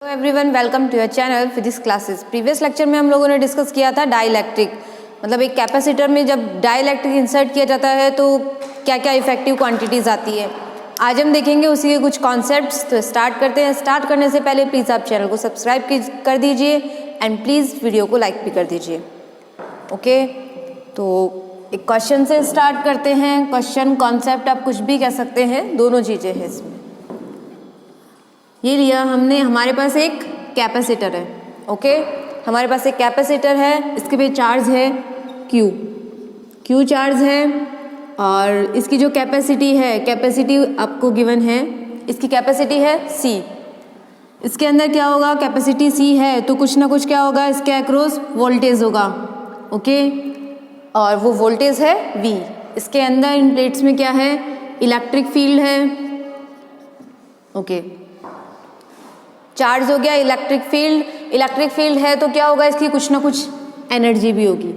Hello everyone, welcome to your channel physics classes. Previous lecture में हम लोगों ने डिस्कस किया था डाइलेक्ट्रिक, मतलब एक कैपेसिटर में जब डाइलेक्ट्रिक इंसर्ट किया जाता है तो क्या क्या इफेक्टिव क्वांटिटीज़ आती है। आज हम देखेंगे उसी के कुछ कॉन्सेप्ट्स। तो स्टार्ट करते हैं। स्टार्ट करने से पहले प्लीज़ आप चैनल को सब्सक्राइब कर दीजिए एंड प्लीज़ वीडियो को लाइक भी कर दीजिए। ओके, तो एक क्वेश्चन से स्टार्ट करते हैं। क्वेश्चन कॉन्सेप्ट आप कुछ भी कह सकते हैं, दोनों चीज़ें हैं इसमें। ये लिया हमने, हमारे पास एक कैपेसिटर है। ओके, हमारे पास एक कैपेसिटर है, इसके पे चार्ज है क्यू चार्ज है, और इसकी जो कैपेसिटी है, कैपेसिटी आपको गिवन है, इसकी कैपेसिटी है C। इसके अंदर क्या होगा, कैपेसिटी C है तो कुछ ना कुछ क्या होगा, इसके अक्रॉस वोल्टेज होगा। ओके, और वो वोल्टेज है V। इसके अंदर इन प्लेट्स में क्या है, इलेक्ट्रिक फील्ड है। ओके, चार्ज हो गया, इलेक्ट्रिक फील्ड है तो क्या होगा, इसकी कुछ ना कुछ एनर्जी भी होगी।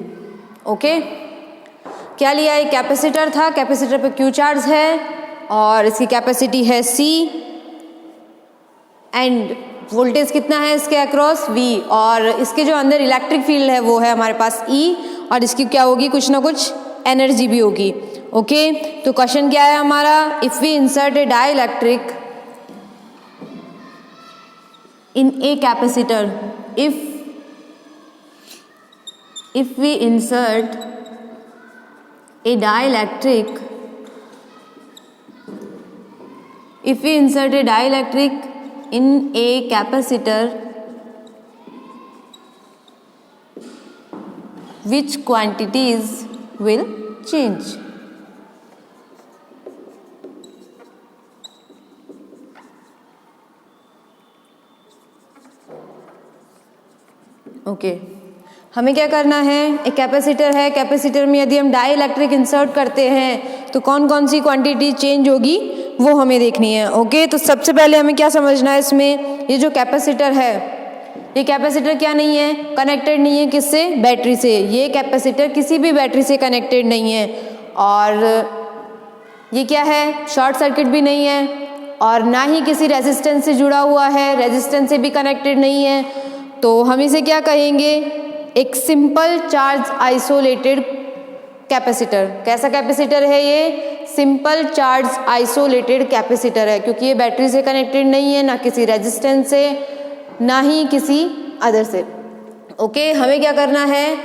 ओके, क्या लिया, एक कैपेसिटर था, कैपेसिटर पे क्यू चार्ज है और इसकी कैपेसिटी है C एंड वोल्टेज कितना है इसके अक्रॉस V, और इसके जो अंदर इलेक्ट्रिक फील्ड है वो है हमारे पास E, और इसकी क्या होगी, कुछ ना कुछ एनर्जी भी होगी। ओके, तो क्वेश्चन क्या है हमारा, if we insert a dielectric in a capacitor, if we insert a dielectric in a capacitor, which quantities will change? Okay, हमें क्या करना है, एक कैपेसिटर है, कैपेसिटर में यदि हम डाइलेक्ट्रिक इंसर्ट करते हैं तो कौन कौन सी क्वांटिटी चेंज होगी वो हमें देखनी है। ओके, तो सबसे पहले हमें क्या समझना है इसमें, ये जो कैपेसिटर है, ये कैपेसिटर क्या नहीं है, कनेक्टेड नहीं है किससे, बैटरी से। ये कैपेसिटर किसी भी बैटरी से कनेक्टेड नहीं है, और ये क्या है, शॉर्ट सर्किट भी नहीं है, और ना ही किसी रेजिस्टेंस से जुड़ा हुआ है, रेजिस्टेंस से भी कनेक्टेड नहीं है। तो हम इसे क्या कहेंगे, एक सिंपल चार्ज आइसोलेटेड कैपेसिटर। कैसा कैपेसिटर है ये, सिंपल चार्ज आइसोलेटेड कैपेसिटर है, क्योंकि ये बैटरी से कनेक्टेड नहीं है, ना किसी रेजिस्टेंस से, ना ही किसी अदर से। ओके, हमें क्या करना है,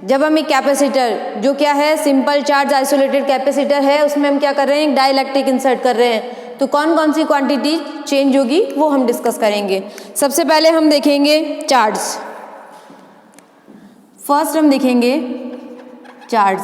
जब हम एक कैपेसिटर जो क्या है, सिंपल चार्ज आइसोलेटेड कैपेसिटर है, उसमें हम क्या कर रहे हैं, एक डाइलेक्ट्रिक इंसर्ट कर रहे हैं, तो कौन कौन सी क्वांटिटी चेंज होगी वो हम डिस्कस करेंगे। सबसे पहले हम देखेंगे चार्ज। फर्स्ट हम देखेंगे चार्ज।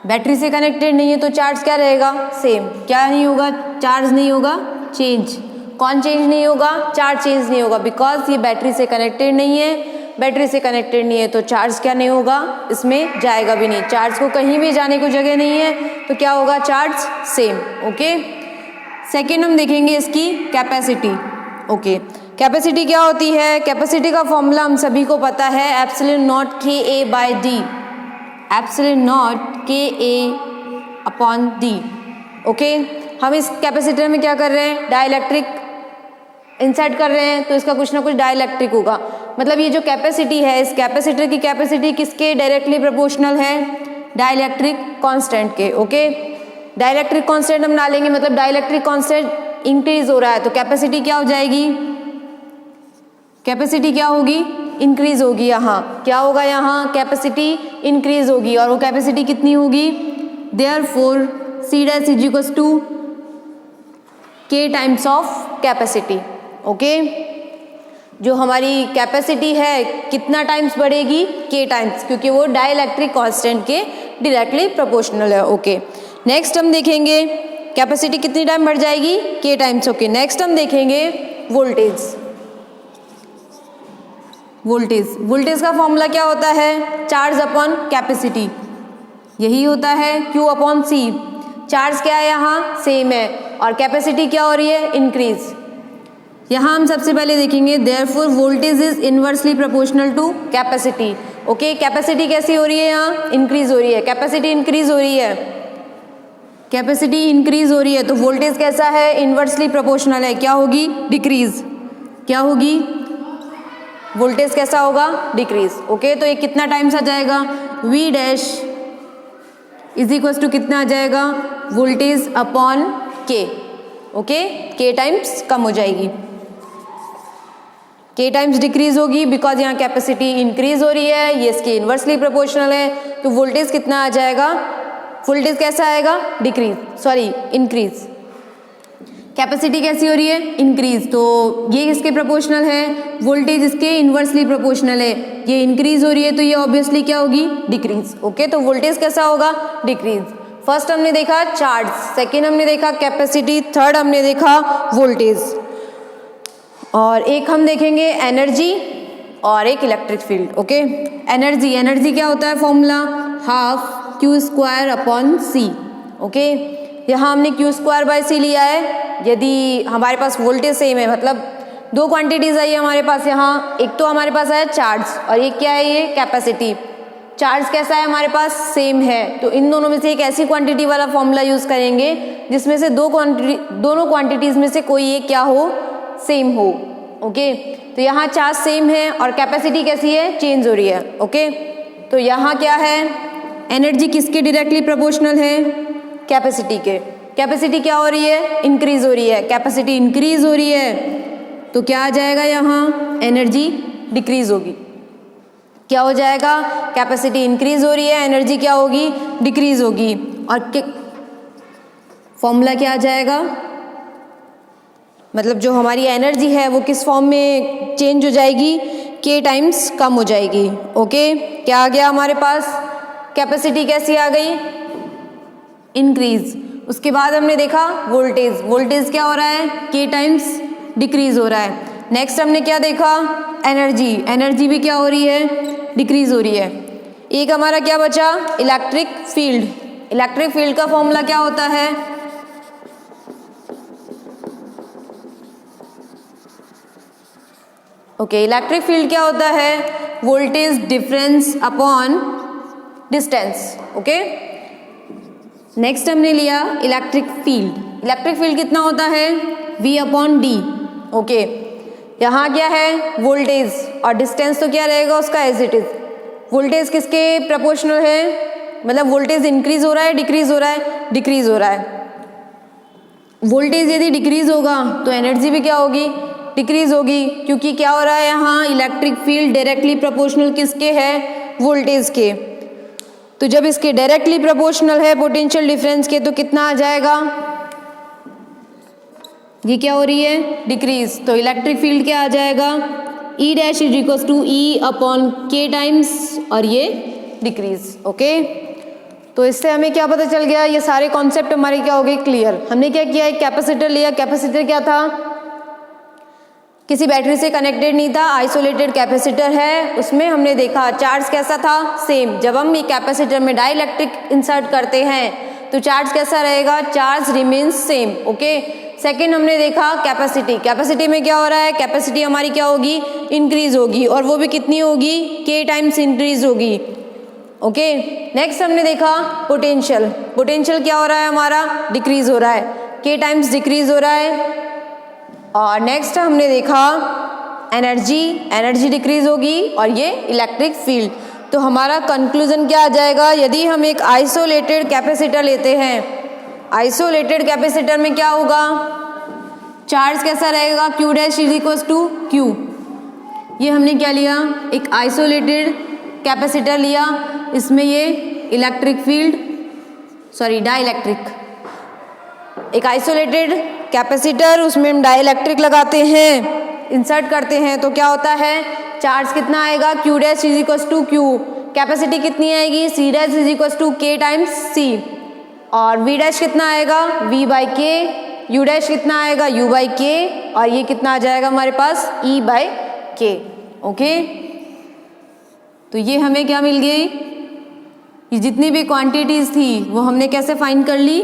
बैटरी से कनेक्टेड नहीं है तो चार्ज क्या रहेगा, सेम। क्या नहीं होगा, चार्ज नहीं होगा, चेंज। कौन चेंज नहीं होगा, चार्ज चेंज नहीं होगा, बिकॉज ये बैटरी से कनेक्टेड नहीं है। बैटरी से कनेक्टेड नहीं है तो चार्ज क्या नहीं होगा, इसमें जाएगा भी नहीं। चार्ज को कहीं भी जाने को जगह नहीं है तो क्या होगा, चार्ज सेम। ओके, सेकेंड हम देखेंगे इसकी कैपेसिटी। ओके, कैपेसिटी क्या होती है, कैपेसिटी का फॉर्मूला हम सभी को पता है, epsilon not KA/D, epsilon not KA/D। Okay, हम इस कैपेसिटर में क्या कर रहे हैं, डाइलेक्ट्रिक इंसर्ट कर रहे हैं, तो इसका कुछ ना कुछ डाइलेक्ट्रिक होगा। मतलब ये जो कैपेसिटी है, इस कैपेसिटर की कैपेसिटी किसके डायरेक्टली प्रोपोर्शनल है, डाइलेक्ट्रिक कांस्टेंट के। ओके, डाइलेक्ट्रिक कांस्टेंट हम डालेंगे, मतलब डाइलेक्ट्रिक कांस्टेंट इंक्रीज हो रहा है तो कैपेसिटी क्या हो जाएगी, कैपेसिटी क्या होगी, इंक्रीज होगी। यहाँ क्या होगा, यहाँ कैपेसिटी इंक्रीज होगी, और वो कैपेसिटी कितनी होगी, therefore C' = K times of capacity. Okay, जो हमारी कैपेसिटी है कितना टाइम्स बढ़ेगी, K टाइम्स, क्योंकि वो डाइलेक्ट्रिक कांस्टेंट के डायरेक्टली प्रोपोर्शनल है। ओके, नेक्स्ट हम देखेंगे कैपेसिटी कितनी टाइम बढ़ जाएगी, K टाइम्स। ओके, नेक्स्ट हम देखेंगे वोल्टेज। वोल्टेज का फॉर्मूला क्या होता है, चार्ज अपॉन कैपेसिटी, यही होता है Q/C। चार्ज क्या है, यहाँ सेम है, और कैपेसिटी क्या हो रही है, इंक्रीज। यहाँ हम सबसे पहले देखेंगे, therefore voltage is inversely proportional to capacity. Okay, capacity कैसी हो रही है, यहाँ इंक्रीज हो रही है, कैपेसिटी इंक्रीज हो रही है, कैपेसिटी इंक्रीज हो रही है तो वोल्टेज कैसा है, इन्वर्सली प्रोपोर्शनल है, क्या होगी, डिक्रीज। क्या होगी, वोल्टेज कैसा होगा, डिक्रीज। ओके, तो ये कितना टाइम्स आ जाएगा, V dash is equal to कितना आ जाएगा, voltage upon K। Okay, K times कम हो जाएगी, K टाइम्स डिक्रीज होगी बिकॉज यहाँ कैपेसिटी इंक्रीज हो रही है, ये इसके इन्वर्सली प्रोपोर्शनल है, तो वोल्टेज कितना आ जाएगा, वोल्टेज कैसा आएगा, डिक्रीज, सॉरी इंक्रीज। कैपेसिटी कैसी हो रही है, इंक्रीज, तो ये इसके प्रोपोर्शनल है, वोल्टेज इसके इन्वर्सली प्रोपोर्शनल है, ये इंक्रीज हो रही है तो ये ऑब्वियसली क्या होगी, डिक्रीज। ओके, तो वोल्टेज कैसा होगा, डिक्रीज। फर्स्ट हमने देखा चार्ज, सेकेंड हमने देखा कैपेसिटी, थर्ड हमने देखा वोल्टेज, और एक हम देखेंगे एनर्जी और एक electric field. Okay, energy, energy क्या होता है formula, half Q square upon C. Okay, यहाँ हमने क्यू स्क्वायर बाय सी लिया है, यदि हमारे पास वोल्टेज सेम है, मतलब दो क्वांटिटीज आई है हमारे पास यहाँ, एक तो हमारे पास है चार्ज और एक क्या है, ये कैपेसिटी। चार्ज कैसा है हमारे पास, सेम है, तो इन दोनों में से एक ऐसी क्वांटिटी वाला फॉर्मूला यूज करेंगे जिसमें से दोनों क्वांटिटीज में से कोई एक क्या हो, सेम हो। ओके, तो यहाँ चार्ज सेम है और कैपेसिटी कैसी है, चेंज हो रही है। ओके, तो यहाँ क्या है, एनर्जी किसके डायरेक्टली प्रोपोर्शनल है, कैपेसिटी के। कैपेसिटी क्या हो रही है, इंक्रीज हो रही है, कैपेसिटी इंक्रीज हो रही है, तो क्या आ जाएगा, यहाँ एनर्जी डिक्रीज होगी। क्या हो जाएगा, कैपेसिटी इंक्रीज हो रही है, एनर्जी क्या होगी, डिक्रीज होगी, और फॉर्मूला क्या आ जाएगा, मतलब जो हमारी एनर्जी है वो किस फॉर्म में चेंज हो जाएगी, K टाइम्स कम हो जाएगी। ओके, क्या आ गया हमारे पास, कैपेसिटी कैसी आ गई, इंक्रीज। उसके बाद हमने देखा वोल्टेज, वोल्टेज क्या हो रहा है, K टाइम्स डिक्रीज हो रहा है। नेक्स्ट हमने क्या देखा, एनर्जी, एनर्जी भी क्या हो रही है, डिक्रीज हो रही है। एक हमारा क्या बचा, इलेक्ट्रिक फील्ड। इलेक्ट्रिक फील्ड का फॉर्मूला क्या होता है, ओके, इलेक्ट्रिक फील्ड क्या होता है, voltage difference upon distance. Okay, next हमने लिया इलेक्ट्रिक फील्ड। इलेक्ट्रिक फील्ड कितना होता है, V अपॉन डी। ओके, यहाँ क्या है, वोल्टेज, और डिस्टेंस तो क्या रहेगा उसका, एज इट इज। वोल्टेज किसके प्रोपोर्शनल है, मतलब वोल्टेज इंक्रीज हो रहा है, डिक्रीज हो रहा है, डिक्रीज हो रहा है। वोल्टेज यदि डिक्रीज होगा तो एनर्जी भी क्या होगी, डिक्रीज होगी, क्योंकि क्या हो रहा है यहाँ, इलेक्ट्रिक फील्ड डायरेक्टली प्रोपोर्शनल किसके है, वोल्टेज के। तो जब इसके डायरेक्टली प्रोपोर्शनल है पोटेंशियल डिफरेंस के, तो कितना आ जाएगा, ये क्या हो रही है, डिक्रीज, तो इलेक्ट्रिक फील्ड क्या आ जाएगा, E dash is equal to E upon K times, और ये डिक्रीज। ओके, तो इससे हमें क्या पता चल गया, ये सारे कॉन्सेप्ट हमारे क्या हो गए, क्लियर। हमने क्या किया, एक कैपेसिटर लिया, कैपेसिटर क्या था, किसी बैटरी से कनेक्टेड नहीं था, आइसोलेटेड कैपेसिटर है, उसमें हमने देखा चार्ज कैसा था, सेम। जब हम ये कैपेसिटर में डाइलेक्ट्रिक इंसर्ट करते हैं तो चार्ज कैसा रहेगा, charge remains same. Okay, second हमने देखा कैपेसिटी। कैपेसिटी में क्या हो रहा है, कैपेसिटी हमारी क्या होगी, इंक्रीज होगी, और वो भी कितनी होगी, K टाइम्स इंक्रीज होगी। ओके, नेक्स्ट हमने देखा पोटेंशियल। पोटेंशियल क्या हो रहा है हमारा, डिक्रीज हो रहा है, K टाइम्स डिक्रीज हो रहा है। और नेक्स्ट हमने देखा एनर्जी, एनर्जी डिक्रीज होगी, और ये इलेक्ट्रिक फील्ड। तो हमारा कंक्लूजन क्या आ जाएगा, यदि हम एक आइसोलेटेड कैपेसिटर लेते हैं, आइसोलेटेड कैपेसिटर में क्या होगा, चार्ज कैसा रहेगा, Q dash is equal to Q। ये हमने क्या लिया, एक आइसोलेटेड कैपेसिटर लिया, इसमें ये इलेक्ट्रिक फील्ड, सॉरी डाइलेक्ट्रिक, एक आइसोलेटेड कैपेसिटर, उसमें हम डाइलेक्ट्रिक लगाते हैं, इंसर्ट करते हैं, तो क्या होता है, चार्ज कितना आएगा, Q dash is equal to Q। Capacity कितनी आएगी, C dash is equal to K times C, और V डैश कितना आएगा, V by K, U dash कितना आएगा, U बाई K, और ये कितना आ जाएगा हमारे पास, E बाई K। ओके, तो ये हमें क्या मिल गई, ये जितनी भी क्वांटिटीज थी वो हमने कैसे फाइंड कर ली,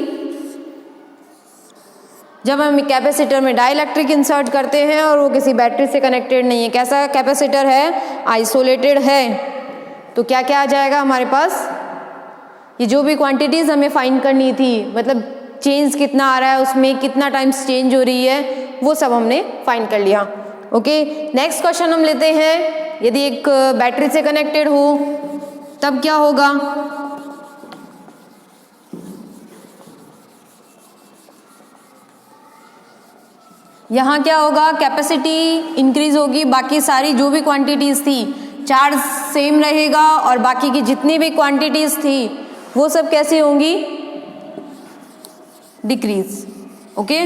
जब हम कैपेसिटर में डाइलेक्ट्रिक इंसर्ट करते हैं और वो किसी बैटरी से कनेक्टेड नहीं है, कैसा कैपेसिटर है, आइसोलेटेड है, तो क्या क्या आ जाएगा हमारे पास, ये जो भी क्वांटिटीज़ हमें फाइंड करनी थी, मतलब चेंज कितना आ रहा है उसमें, कितना टाइम्स चेंज हो रही है, वो सब हमने फाइंड कर लिया। ओके, नेक्स्ट क्वेश्चन हम लेते हैं, यदि एक बैटरी से कनेक्टेड हो तब क्या होगा। यहाँ क्या होगा, कैपेसिटी इंक्रीज होगी, बाकी सारी जो भी क्वांटिटीज थी चार्ज सेम रहेगा और बाकी की जितनी भी क्वांटिटीज थी वो सब कैसी होंगी, डिक्रीज। ओके,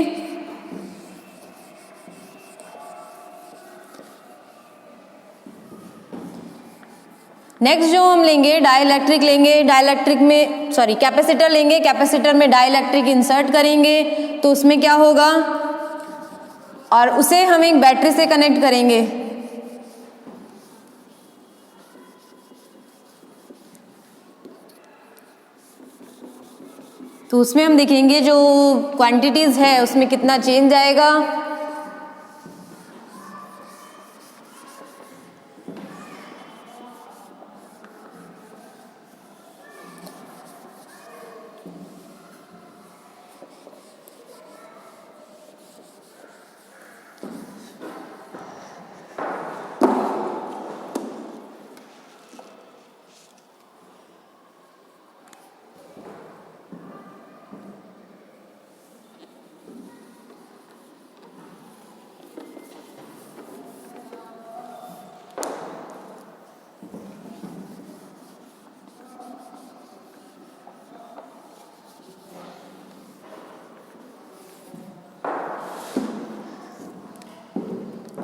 नेक्स्ट जो हम लेंगे डाइलेक्ट्रिक लेंगे, डाइलेक्ट्रिक में सॉरी कैपेसिटर लेंगे, कैपेसिटर में डाइलेक्ट्रिक इंसर्ट करेंगे तो उसमें क्या होगा, और उसे हम एक बैटरी से कनेक्ट करेंगे। तो उसमें हम देखेंगे जो क्वांटिटीज है उसमें कितना चेंज आएगा।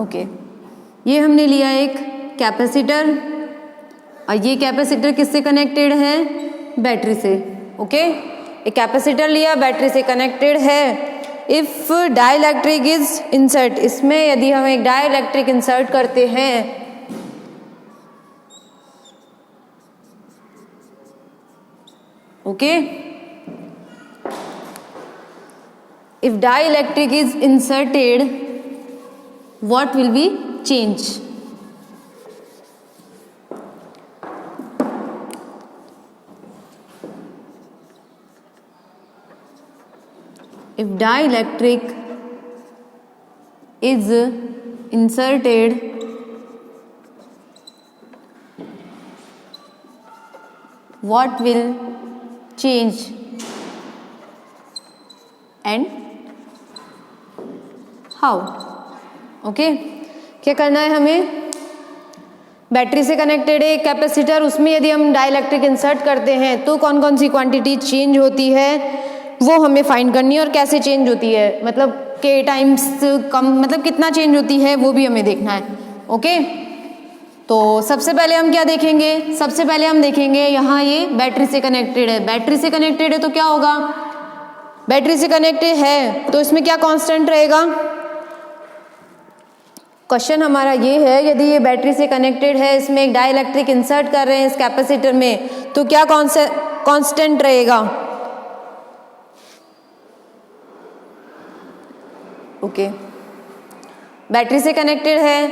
ओके, ये हमने लिया एक कैपेसिटर और ये कैपेसिटर किससे कनेक्टेड है, बैटरी से। ओके, एक कैपेसिटर लिया, बैटरी से कनेक्टेड है। इफ डाइलेक्ट्रिक इज इंसर्ट, इसमें यदि हम एक डाइलेक्ट्रिक इंसर्ट करते हैं okay, if dielectric is inserted what will be change, if dielectric is inserted what will change and how। Okay, क्या करना है हमें, बैटरी से कनेक्टेड है कैपेसिटर, उसमें यदि हम डाइलेक्ट्रिक इंसर्ट करते हैं तो कौन कौन सी क्वांटिटी चेंज होती है वो हमें फाइंड करनी है, और कैसे चेंज होती है, मतलब के टाइम्स कम, मतलब कितना चेंज होती है वो भी हमें देखना है। ओके, तो सबसे पहले हम क्या देखेंगे, सबसे पहले हम देखेंगे यहाँ ये बैटरी से कनेक्टेड है, बैटरी से कनेक्टेड है तो क्या होगा, बैटरी से कनेक्टेड है तो इसमें क्या कांस्टेंट रहेगा। क्वेश्चन हमारा ये है, यदि ये बैटरी से कनेक्टेड है, इसमें एक डाइलेक्ट्रिक इंसर्ट कर रहे हैं इस कैपेसिटर में, तो क्या कांस्टेंट रहेगा। ओके, बैटरी से कनेक्टेड है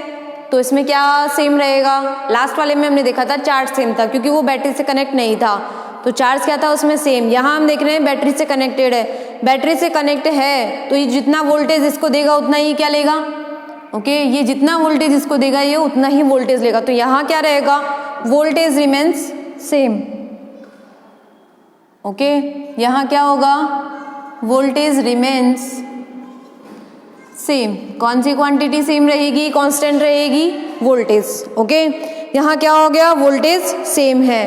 तो इसमें क्या सेम रहेगा, लास्ट वाले में हमने देखा था चार्ज सेम था क्योंकि वो बैटरी से कनेक्ट नहीं था, तो चार्ज क्या था उसमें सेम। यहाँ हम देख रहे हैं बैटरी से कनेक्टेड है, बैटरी से कनेक्ट है तो ये जितना वोल्टेज इसको देगा उतना ही क्या लेगा। ओके, ये जितना वोल्टेज इसको देगा ये उतना ही वोल्टेज लेगा, तो यहाँ क्या रहेगा, वोल्टेज रिमेन्स सेम। ओके, यहाँ क्या होगा, वोल्टेज रिमेन्स सेम। कौन सी क्वांटिटी सेम रहेगी, कांस्टेंट रहेगी, वोल्टेज। ओके, यहाँ क्या हो गया, वोल्टेज सेम है,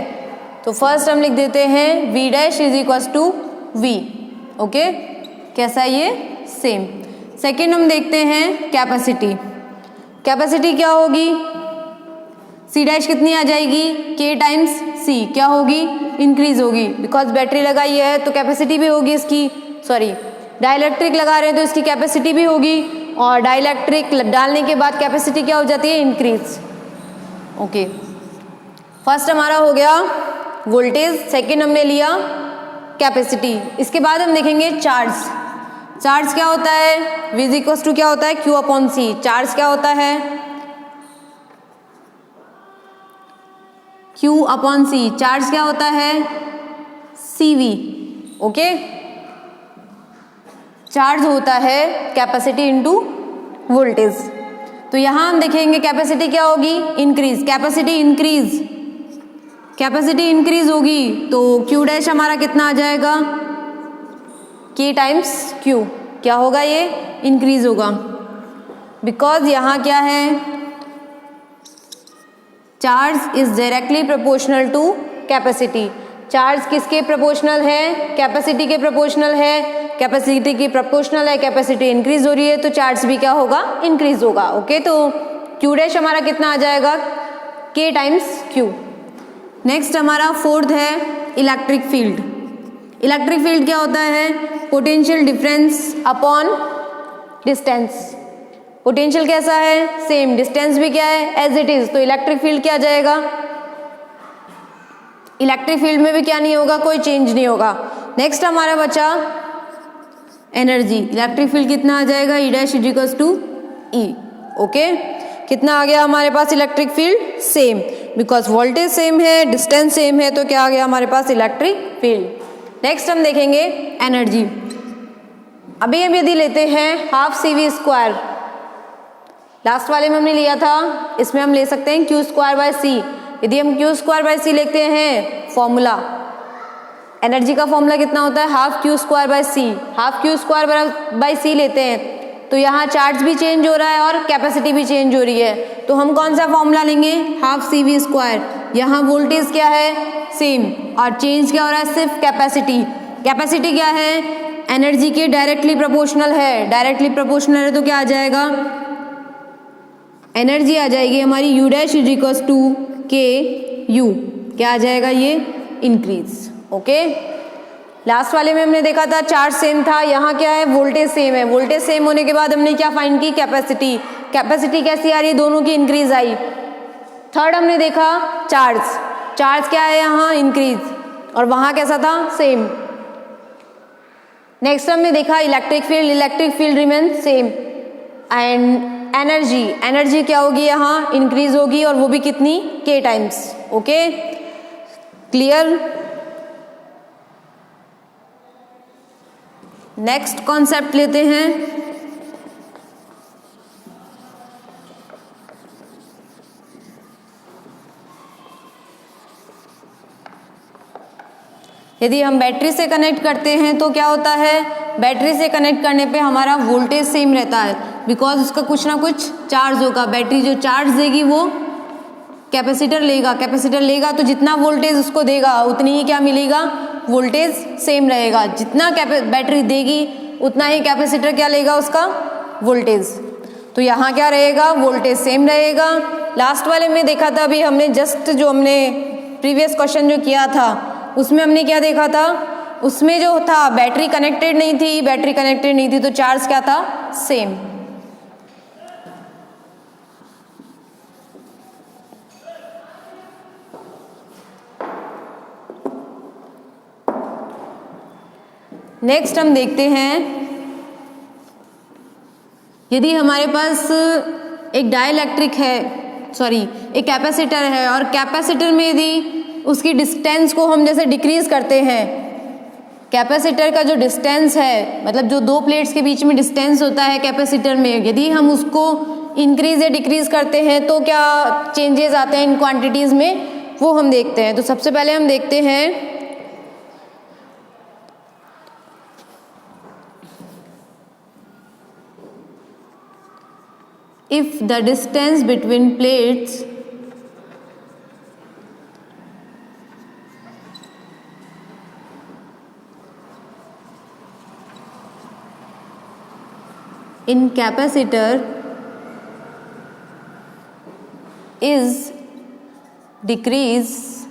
तो फर्स्ट हम लिख देते हैं V dash is equal to V। Okay, कैसा ये, सेम। सेकेंड हम देखते हैं कैपेसिटी, कैपेसिटी क्या होगी, C डैश कितनी आ जाएगी, K टाइम्स C, क्या होगी, इंक्रीज होगी, बिकॉज बैटरी लगाई है तो कैपेसिटी भी होगी इसकी, सॉरी डाइलेक्ट्रिक लगा रहे हैं तो इसकी कैपेसिटी भी होगी, और डाइलेक्ट्रिक डालने के बाद कैपेसिटी क्या हो जाती है, इंक्रीज। ओके, फर्स्ट हमारा हो गया वोल्टेज, सेकेंड हमने लिया कैपेसिटी। इसके बाद हम देखेंगे चार्ज। चार्ज क्या होता है, V इज इक्वल टू क्या होता है, Q अपॉन C। चार्ज क्या होता है, Q अपॉन C। चार्ज क्या होता है, CV। ओके, चार्ज होता है कैपेसिटी इनटू वोल्टेज। तो यहाँ हम देखेंगे कैपेसिटी क्या होगी, इंक्रीज, कैपेसिटी इंक्रीज होगी तो Q डैश हमारा कितना आ जाएगा, K टाइम्स Q, क्या होगा ये, इंक्रीज होगा, बिकॉज यहाँ क्या है, charge is directly proportional to capacity. Charge किसके प्रोपोर्शनल है, कैपेसिटी के प्रोपोर्शनल है, कैपेसिटी की प्रोपोर्शनल है, कैपेसिटी इंक्रीज हो रही है तो चार्ज भी क्या होगा, इंक्रीज होगा। ओके, तो Q डैश हमारा कितना आ जाएगा, K टाइम्स Q। नेक्स्ट हमारा फोर्थ है इलेक्ट्रिक फील्ड। इलेक्ट्रिक फील्ड क्या होता है, potential difference upon distance. Potential कैसा है, सेम, डिस्टेंस भी क्या है, एज इट इज, तो इलेक्ट्रिक फील्ड क्या आ जाएगा, इलेक्ट्रिक फील्ड में भी क्या नहीं होगा, कोई चेंज नहीं होगा। नेक्स्ट हमारा बचा एनर्जी। इलेक्ट्रिक फील्ड कितना आ जाएगा, E dash is equals to E। Okay, कितना आ गया हमारे पास electric field, same, because voltage same है, डिस्टेंस सेम है, तो क्या आ गया हमारे पास इलेक्ट्रिक फील्ड। नेक्स्ट हम देखेंगे एनर्जी। अभी हम यदि लेते हैं हाफ CV स्क्वायर, लास्ट वाले में हमने लिया था, इसमें हम ले सकते हैं Q स्क्वायर बाय C। यदि हम Q स्क्वायर बाय C लेते हैं फॉर्मूला, एनर्जी का फॉर्मूला कितना होता है, half Q square by C। Half Q square by C लेते हैं तो यहाँ चार्ज भी चेंज हो रहा है और कैपेसिटी भी चेंज हो रही है, तो हम कौन सा फॉर्मूला लेंगे, हाफ CV स्क्वायर। यहाँ वोल्टेज क्या है, सेम, और चेंज क्या हो रहा है, सिर्फ कैपेसिटी। कैपेसिटी क्या है, एनर्जी के डायरेक्टली प्रोपोर्शनल है, डायरेक्टली प्रोपोर्शनल है तो क्या आ जाएगा, एनर्जी आ जाएगी हमारी U dash is equals to KU, क्या आ जाएगा ये, इंक्रीज। ओके, लास्ट वाले में हमने देखा था चार्ज सेम था, यहाँ क्या है, वोल्टेज सेम है। वोल्टेज सेम होने के बाद हमने क्या फाइंड की, कैपेसिटी। कैपेसिटी कैसी आ रही है, दोनों की इंक्रीज आई। थर्ड हमने देखा चार्ज, चार्ज क्या है यहाँ, इंक्रीज, और वहाँ कैसा था, सेम। नेक्स्ट हमने देखा electric field remain same. And energy, energy क्या होगी यहाँ, इंक्रीज होगी, और वो भी कितनी, K times. Okay, clear. Next concept लेते हैं, यदि हम बैटरी से कनेक्ट करते हैं तो क्या होता है, बैटरी से कनेक्ट करने पे हमारा वोल्टेज सेम रहता है, बिकॉज उसका कुछ ना कुछ चार्ज होगा। बैटरी जो चार्ज देगी वो कैपेसिटर लेगा तो जितना वोल्टेज उसको देगा उतनी ही क्या मिलेगा, वोल्टेज सेम रहेगा। जितना बैटरी देगी उतना ही कैपेसिटर क्या लेगा, उसका वोल्टेज। तो यहाँ क्या रहेगा, वोल्टेज सेम रहेगा। लास्ट वाले में देखा था, अभी हमने जस्ट जो हमने प्रीवियस क्वेश्चन जो किया था उसमें हमने क्या देखा था, उसमें जो था बैटरी कनेक्टेड नहीं थी तो चार्ज क्या था, सेम। नेक्स्ट हम देखते हैं, यदि हमारे पास एक डाइलेक्ट्रिक है, एक कैपेसिटर है, और कैपेसिटर में यदि उसकी डिस्टेंस को हम जैसे डिक्रीज करते हैं, कैपेसिटर का जो डिस्टेंस है, मतलब जो दो प्लेट्स के बीच में डिस्टेंस होता है कैपेसिटर में, यदि हम उसको इंक्रीज या डिक्रीज करते हैं तो क्या चेंजेस आते हैं इन क्वांटिटीज में, वो हम देखते हैं। तो सबसे पहले हम देखते हैं if the distance between plates in capacitor is decrease,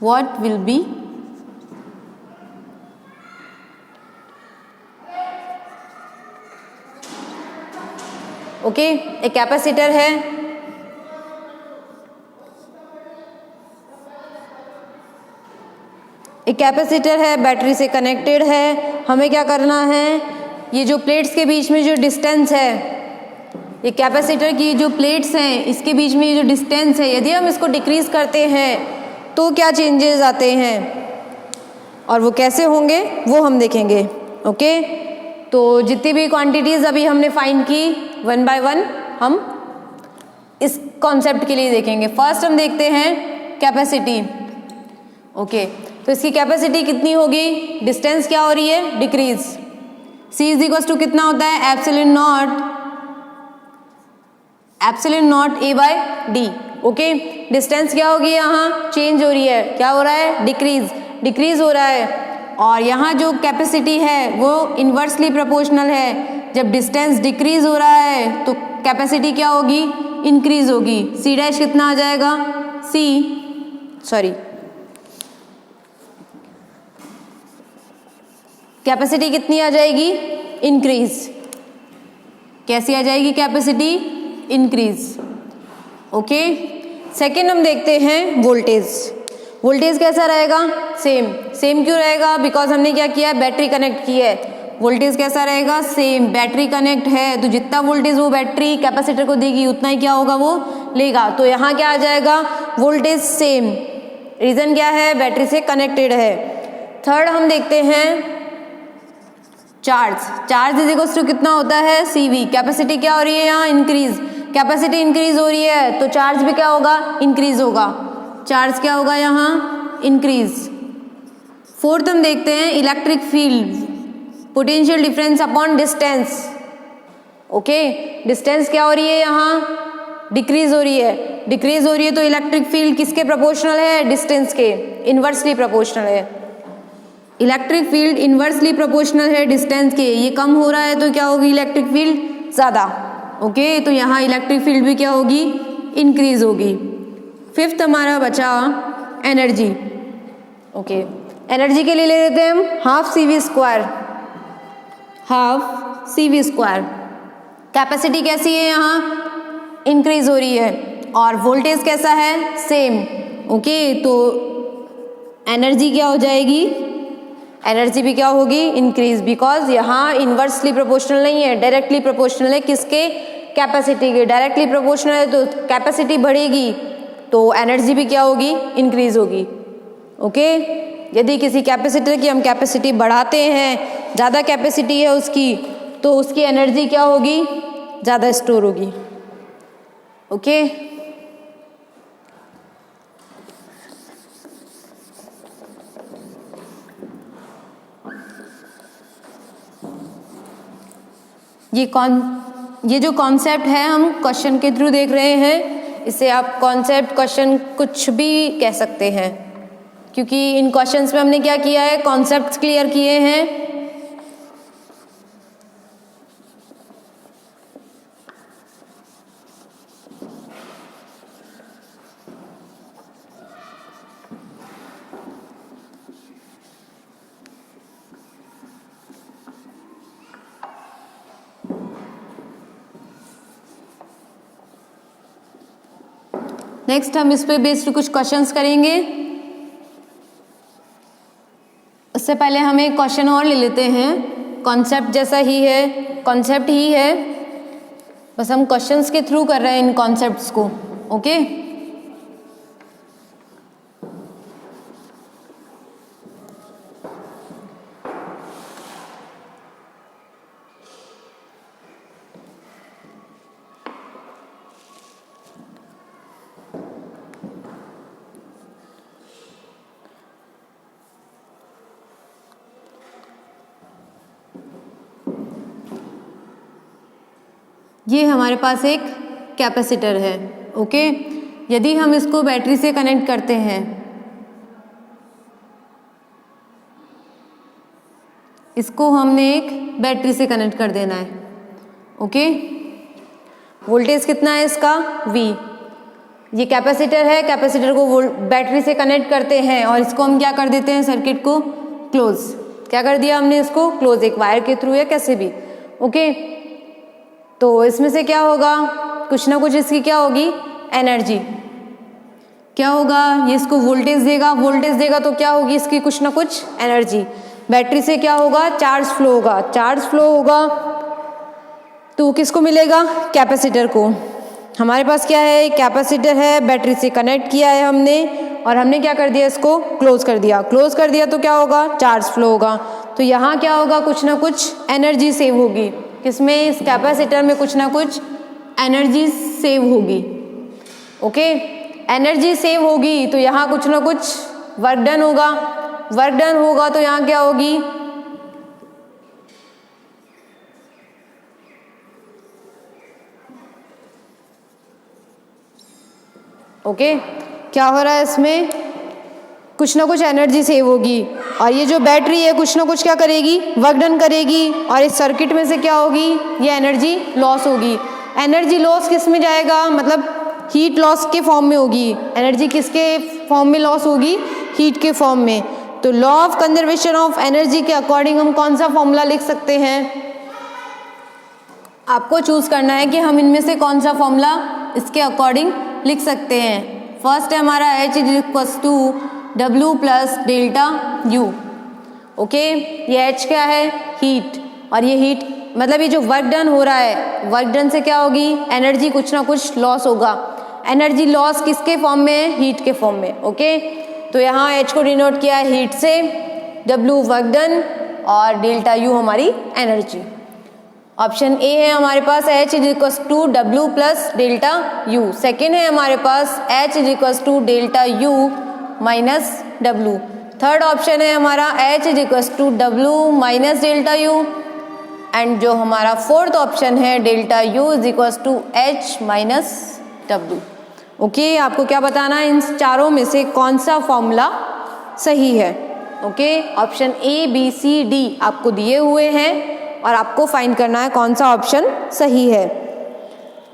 what will be okay. एक कैपेसिटर है, बैटरी से कनेक्टेड है। हमें क्या करना है, ये जो प्लेट्स के बीच में जो डिस्टेंस है, ये कैपेसिटर की जो प्लेट्स हैं इसके बीच में ये जो डिस्टेंस है, यदि हम इसको डिक्रीज करते हैं तो क्या चेंजेस आते हैं और वो कैसे होंगे वो हम देखेंगे। ओके, तो जितनी भी क्वांटिटीज़ अभी हमने फाइंड की वन बाय वन हम इस कॉन्सेप्ट के लिए देखेंगे। फर्स्ट हम देखते हैं कैपेसिटी। ओके, तो इसकी कैपेसिटी कितनी होगी, डिस्टेंस क्या हो रही है, decrease. C is equal to कितना होता है, epsilon naught A by D. Okay, distance क्या होगी, यहाँ चेंज हो रही है, क्या हो रहा है, डिक्रीज हो रहा है। और यहाँ जो कैपेसिटी है वो इन्वर्सली प्रोपोर्शनल है। जब डिस्टेंस डिक्रीज हो रहा है तो कैपेसिटी क्या होगी, इंक्रीज होगी। सी डैश कितना आ जाएगा, कैपेसिटी कितनी आ जाएगी, इंक्रीज। कैसी आ जाएगी कैपेसिटी, इंक्रीज। ओके, सेकेंड हम देखते हैं वोल्टेज। वोल्टेज कैसा रहेगा, सेम क्यों रहेगा, बिकॉज हमने क्या किया है, बैटरी कनेक्ट की है। वोल्टेज कैसा रहेगा, सेम, बैटरी कनेक्ट है तो जितना वोल्टेज वो बैटरी कैपेसिटर को देगी उतना ही क्या होगा, वो लेगा। तो यहाँ क्या आ जाएगा, वोल्टेज सेम। रीजन क्या है, बैटरी से कनेक्टेड है। थर्ड हम देखते हैं चार्ज इज इक्वल टू कितना होता है, CV। कैपेसिटी क्या हो रही है यहाँ, इंक्रीज। कैपेसिटी इंक्रीज हो रही है तो चार्ज भी क्या होगा, इंक्रीज होगा। चार्ज क्या होगा यहाँ, इंक्रीज। फोर्थ हम देखते हैं electric field, potential difference upon distance. Okay, distance क्या हो रही है यहाँ, डिक्रीज हो रही है तो इलेक्ट्रिक फील्ड किसके प्रोपोर्शनल है, डिस्टेंस के, इन्वर्सली प्रोपोर्शनल है। इलेक्ट्रिक फील्ड इन्वर्सली प्रोपोर्शनल है डिस्टेंस के, ये कम हो रहा है तो क्या होगी, इलेक्ट्रिक फील्ड ज़्यादा। ओके, तो यहाँ इलेक्ट्रिक फील्ड भी क्या होगी, इंक्रीज होगी। फिफ्थ हमारा बचा एनर्जी। ओके, एनर्जी के लिए ले लेते हैं हम हाफ CV स्क्वायर। कैपेसिटी कैसी है यहाँ, इंक्रीज हो रही है और वोल्टेज कैसा है, सेम। ओके, तो एनर्जी क्या हो जाएगी, एनर्जी भी क्या होगी, इंक्रीज। बिकॉज यहाँ इन्वर्सली प्रोपोर्शनल नहीं है, डायरेक्टली प्रोपोर्शनल है, किसके, कैपेसिटी के। डायरेक्टली प्रोपोर्शनल है तो कैपेसिटी बढ़ेगी तो एनर्जी भी क्या होगी, इंक्रीज होगी। ओके, यदि किसी कैपेसिटर की हम कैपेसिटी बढ़ाते हैं, ज़्यादा कैपेसिटी है उसकी, तो उसकी एनर्जी क्या होगी, ज़्यादा स्टोर होगी। ओके, ये जो कॉन्सेप्ट है हम क्वेश्चन के थ्रू देख रहे हैं, इसे आप कॉन्सेप्ट, क्वेश्चन कुछ भी कह सकते हैं, क्योंकि इन क्वेश्चंस में हमने क्या किया है, कॉन्सेप्ट्स क्लियर किए हैं। नेक्स्ट हम इस पे बेस्ड कुछ क्वेश्चंस करेंगे। उससे पहले हम एक क्वेश्चन और ले लेते हैं, कॉन्सेप्ट जैसा ही है, कॉन्सेप्ट ही है, बस हम क्वेश्चंस के थ्रू कर रहे हैं इन कॉन्सेप्ट्स को। ओके, ये हमारे पास एक कैपेसिटर है। ओके, यदि हम इसको बैटरी से कनेक्ट करते हैं, इसको हमने एक बैटरी से कनेक्ट कर देना है। ओके, वोल्टेज कितना है इसका, V। ये कैपेसिटर है, कैपेसिटर को बैटरी से कनेक्ट करते हैं और इसको हम क्या कर देते हैं, सर्किट को क्लोज। क्या कर दिया हमने, इसको क्लोज, एक वायर के थ्रू या कैसे भी। ओके, तो इसमें से क्या होगा, कुछ ना कुछ इसकी क्या होगी, एनर्जी। क्या होगा, ये इसको वोल्टेज देगा तो क्या होगी इसकी कुछ ना कुछ एनर्जी। बैटरी से क्या होगा, चार्ज फ्लो होगा तो किसको मिलेगा, कैपेसिटर को। हमारे पास क्या है, कैपेसिटर है, बैटरी से कनेक्ट किया है हमने और हमने क्या कर दिया, इसको क्लोज कर दिया तो क्या होगा, चार्ज फ्लो होगा। तो यहाँ क्या होगा, कुछ ना कुछ एनर्जी सेव होगी। किसमें, इस कैपेसिटर में कुछ ना कुछ एनर्जी सेव होगी। ओके, एनर्जी सेव होगी तो यहाँ कुछ ना कुछ वर्क डन होगा। वर्क डन होगा तो यहाँ क्या होगी, ओके क्या हो रहा है इसमें, कुछ ना कुछ एनर्जी सेव होगी। और ये जो बैटरी है कुछ ना कुछ क्या करेगी, वर्क डन करेगी। और इस सर्किट में से क्या होगी, ये एनर्जी लॉस होगी। एनर्जी लॉस किस में जाएगा, मतलब हीट लॉस के फॉर्म में होगी। एनर्जी किसके फॉर्म में लॉस होगी, हीट के फॉर्म में। तो law of conservation of energy के अकॉर्डिंग हम कौन सा फॉर्मूला लिख सकते हैं, आपको चूज करना है कि हम इनमें से कौन सा फॉर्मूला इसके अकॉर्डिंग लिख सकते हैं। फर्स्ट है हमारा H is equals to W plus delta U। Okay, ये H क्या है, हीट। और ये हीट मतलब ये जो वर्क डन हो रहा है, वर्क डन से क्या होगी, एनर्जी कुछ ना कुछ लॉस होगा। एनर्जी लॉस किसके फॉर्म में है, हीट के फॉर्म में। ओके, तो यहाँ H को डिनोट किया है हीट से, W वर्क डन और डेल्टा U हमारी एनर्जी। ऑप्शन ए है हमारे पास H is equals to W plus delta U। Second है हमारे पास H is equals to delta U minus W। Third option है हमारा H is equals to W minus delta U। And जो हमारा फोर्थ ऑप्शन है delta U is equals to H minus W। Okay, आपको क्या बताना है, इन चारों में से कौन सा फॉर्मूला सही है। Okay, option A B C D आपको दिए हुए हैं और आपको फाइंड करना है कौन सा ऑप्शन सही है।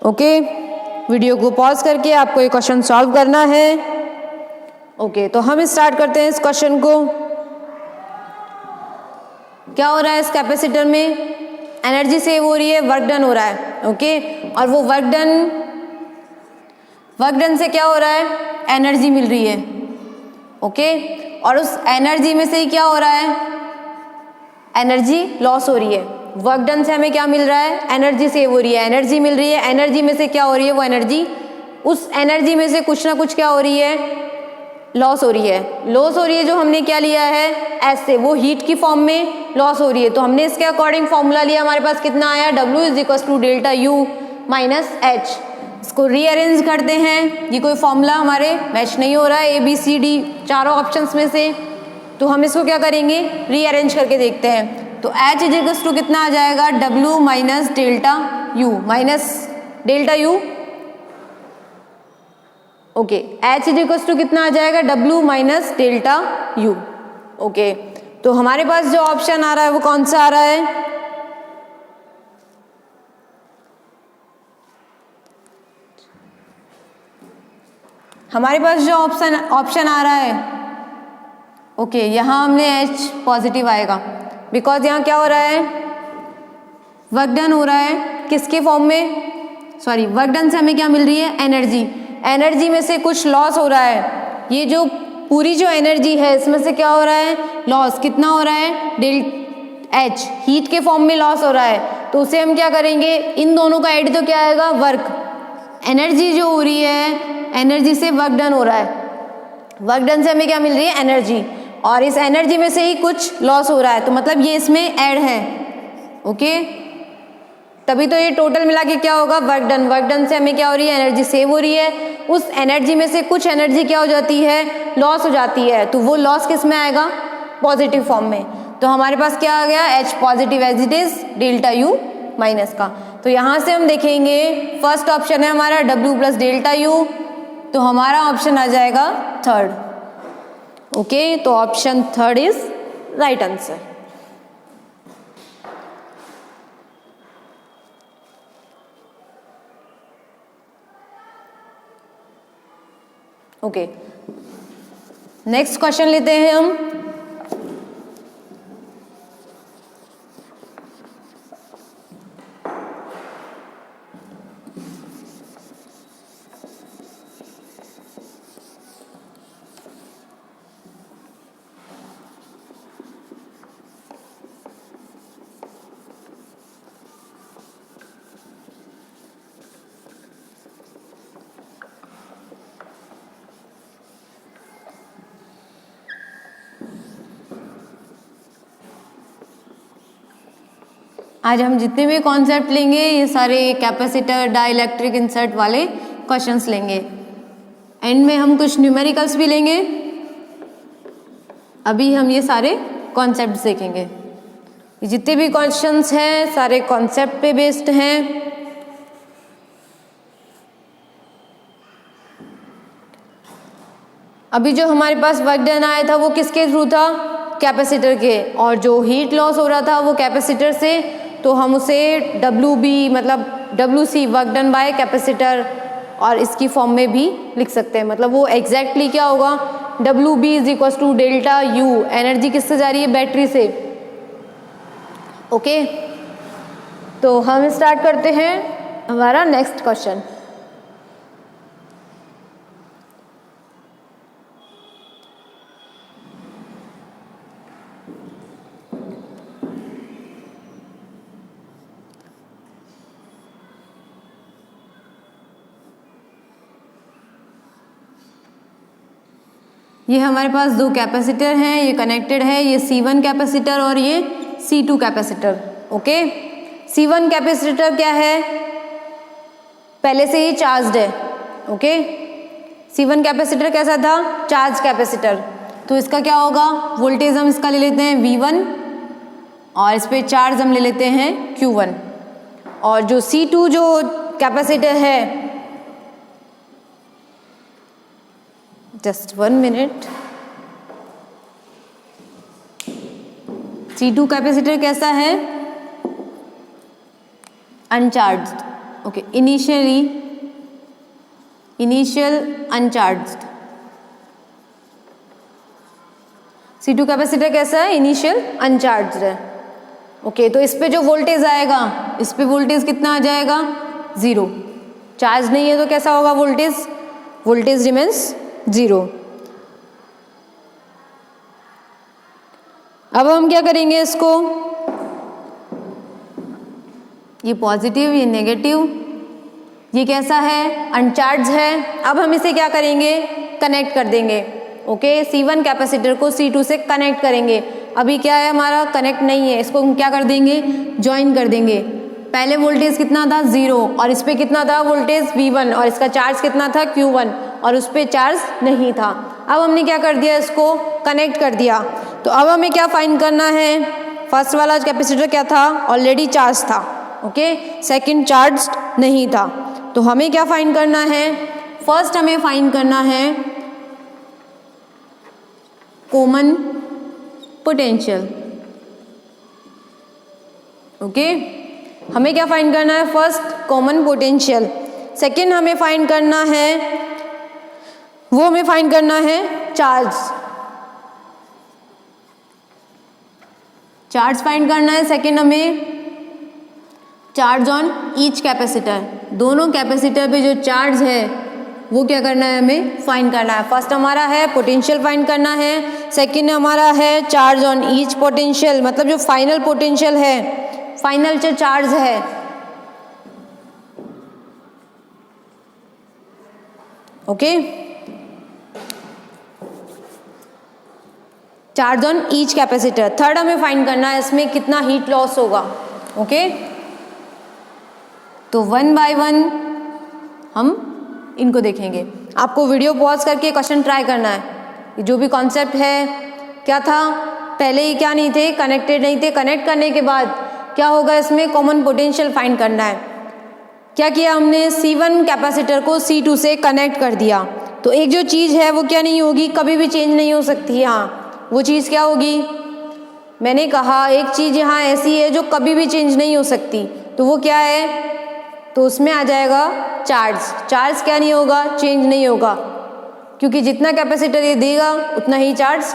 ओके, वीडियो को पॉज करके आपको ये क्वेश्चन सॉल्व करना है। ओके, तो हम स्टार्ट करते हैं इस क्वेश्चन को। क्या हो रहा है, इस कैपेसिटर में एनर्जी सेव हो रही है, वर्क डन हो रहा है। ओके, और वो वर्क डन से क्या हो रहा है, एनर्जी मिल रही है। ओके, और उस एनर्जी में से ही क्या हो रहा है, एनर्जी लॉस हो रही है। वर्क डन से हमें क्या मिल रहा है, एनर्जी सेव हो रही है, एनर्जी मिल रही है। एनर्जी में से क्या हो रही है, वो एनर्जी, उस एनर्जी में से कुछ ना कुछ क्या हो रही है, लॉस हो रही है। लॉस हो रही है जो हमने क्या लिया है, ऐसे वो हीट की फॉर्म में लॉस हो रही है। तो हमने इसके अकॉर्डिंग फॉर्मूला लिया, हमारे पास कितना आया, W is equal to delta U minus H। इसको रीअरेंज करते हैं, ये कोई फॉर्मूला हमारे मैच नहीं हो रहा है, A B C D चारों ऑप्शंस में से। तो हम इसको क्या करेंगे, रीअरेंज करके देखते हैं। तो H इज इक्वल टू कितना आ जाएगा, W minus delta U minus delta U। Okay, H is equal to कितना आ जाएगा, W minus delta U। Okay, तो हमारे पास जो ऑप्शन आ रहा है वो कौन सा आ रहा है, हमारे पास जो ऑप्शन आ रहा है, ओके, यहाँ हमने H पॉजिटिव आएगा, बिकॉज यहाँ क्या हो रहा है, वर्क डन हो रहा है किसके फॉर्म में, सॉरी, वर्क डन से हमें क्या मिल रही है, एनर्जी। एनर्जी में से कुछ लॉस हो रहा है, ये जो पूरी जो एनर्जी है इसमें से क्या हो रहा है, लॉस। कितना हो रहा है, H हीट के फॉर्म में लॉस हो रहा है। तो उसे हम क्या करेंगे, इन दोनों का ऐड तो क्या आएगा, वर्क। एनर्जी जो हो रही है, एनर्जी से वर्क डन हो रहा है, वर्क डन से हमें क्या मिल रही है, एनर्जी। और इस एनर्जी में से ही कुछ लॉस हो रहा है, तो मतलब ये इसमें ऐड है। ओके, तभी तो ये टोटल मिला के क्या होगा, वर्क डन। वर्क डन से हमें क्या हो रही है, एनर्जी सेव हो रही है। उस एनर्जी में से कुछ एनर्जी क्या हो जाती है, लॉस हो जाती है। तो वो लॉस किस में आएगा, पॉजिटिव फॉर्म में। तो हमारे पास क्या आ गया, H positive as it is, delta U minus का। तो यहाँ से हम देखेंगे, फर्स्ट ऑप्शन है हमारा W प्लस डेल्टा U, तो हमारा ऑप्शन आ जाएगा थर्ड। ओके, तो option third is right answer. Okay, next question लेते हैं हम। आज हम जितने भी कॉन्सेप्ट लेंगे ये सारे कैपेसिटर डाइलेक्ट्रिक इंसर्ट वाले क्वेश्चंस लेंगे। एंड में हम कुछ न्यूमेरिकल्स भी लेंगे। अभी हम ये सारे कॉन्सेप्ट देखेंगे। जितने भी क्वेश्चंस हैं सारे कॉन्सेप्ट पे बेस्ड हैं। अभी जो हमारे पास वर्क डन आया था वो किसके थ्रू था? कैपेसिटर के। और जो हीट लॉस हो रहा था वो कैपेसिटर से, तो हम उसे WB मतलब WC work done by capacitor और इसकी फॉर्म में भी लिख सकते हैं। मतलब वो एग्जैक्टली क्या होगा? WB is equal to delta U। Energy किससे जा रही है? बैटरी से। ओके, तो हम स्टार्ट करते हैं हमारा नेक्स्ट क्वेश्चन। ये हमारे पास दो कैपेसिटर हैं, ये कनेक्टेड है, ये C1 कैपेसिटर और ये C2 capacitor. Okay, C1 capacitor क्या है? पहले से ही चार्ज्ड है। ओके, C1 कैपेसिटर कैसा था? Charge capacitor. तो इसका क्या होगा? वोल्टेज हम इसका ले लेते हैं V1 और इस पे चार्ज हम ले लेते हैं Q1। और जो C2 जो कैपेसिटर है, जस्ट 1 मिनट, C2 कैपेसिटर कैसा है? Uncharged. Okay, initial uncharged. C2 capacitor कैसा है? इनिशियल अनचार्ज्ड है। ओके, तो इस पे जो वोल्टेज आएगा, इस पे वोल्टेज कितना आ जाएगा? 0। चार्ज नहीं है तो कैसा होगा वोल्टेज? Voltage remains 0। अब हम क्या करेंगे इसको? ये पॉजिटिव, ये नेगेटिव, ये कैसा है? अनचार्ज है। अब हम इसे क्या करेंगे? कनेक्ट कर देंगे। ओके, C1 कैपेसिटर को C2 से कनेक्ट करेंगे। अभी क्या है हमारा? कनेक्ट नहीं है, इसको हम क्या कर देंगे? ज्वाइन कर देंगे। पहले वोल्टेज कितना था? 0 और इस पे कितना था वोल्टेज? V1 और इसका चार्ज कितना था? Q1 और उस पे चार्ज नहीं था। अब हमने क्या कर दिया? इसको कनेक्ट कर दिया। तो अब हमें क्या फाइंड करना है? फर्स्ट वाला कैपेसिटर क्या था? ऑलरेडी चार्ज था। ओके, सेकंड चार्ज नहीं था। तो हमें क्या फाइंड करना है? फर्स्ट हमें फाइंड करना है कॉमन पोटेंशियल। ओके, हमें क्या फाइंड करना है? First common potential. सेकंड हमें फाइंड करना है, वो हमें फाइंड करना है चार्ज। चार्ज फाइंड करना है। सेकंड हमें चार्ज ऑन ईच कैपेसिटर। दोनों कैपेसिटर पे जो चार्ज है वो क्या करना है? हमें फाइंड करना है। फर्स्ट हमारा है पोटेंशियल फाइंड करना है, सेकंड हमारा है चार्ज ऑन ईच पोटेंशियल, मतलब जो फाइनल पोटेंशियल है, फाइनल जो चार्ज है। Okay, charge on each capacitor. Third हमें फाइंड करना है इसमें कितना हीट लॉस होगा। ओके, तो 1 बाय 1 हम इनको देखेंगे। आपको वीडियो पॉज करके क्वेश्चन ट्राई करना है। जो भी कॉन्सेप्ट है, क्या था पहले ही? क्या नहीं थे? कनेक्टेड नहीं थे। कनेक्ट करने के बाद क्या होगा? इसमें कॉमन पोटेंशियल फाइंड करना है। क्या किया हमने? C1 कैपेसिटर को C2 से कनेक्ट कर दिया। तो एक जो चीज़ है वो क्या नहीं होगी? कभी भी चेंज नहीं हो सकती। यहाँ वो चीज़ क्या होगी? मैंने कहा एक चीज़ यहाँ ऐसी है जो कभी भी चेंज नहीं हो सकती, तो वो क्या है? तो उसमें आ जाएगा चार्ज। चार्ज क्या नहीं होगा? चेंज नहीं होगा, क्योंकि जितना कैपेसिटर ये देगा उतना ही चार्ज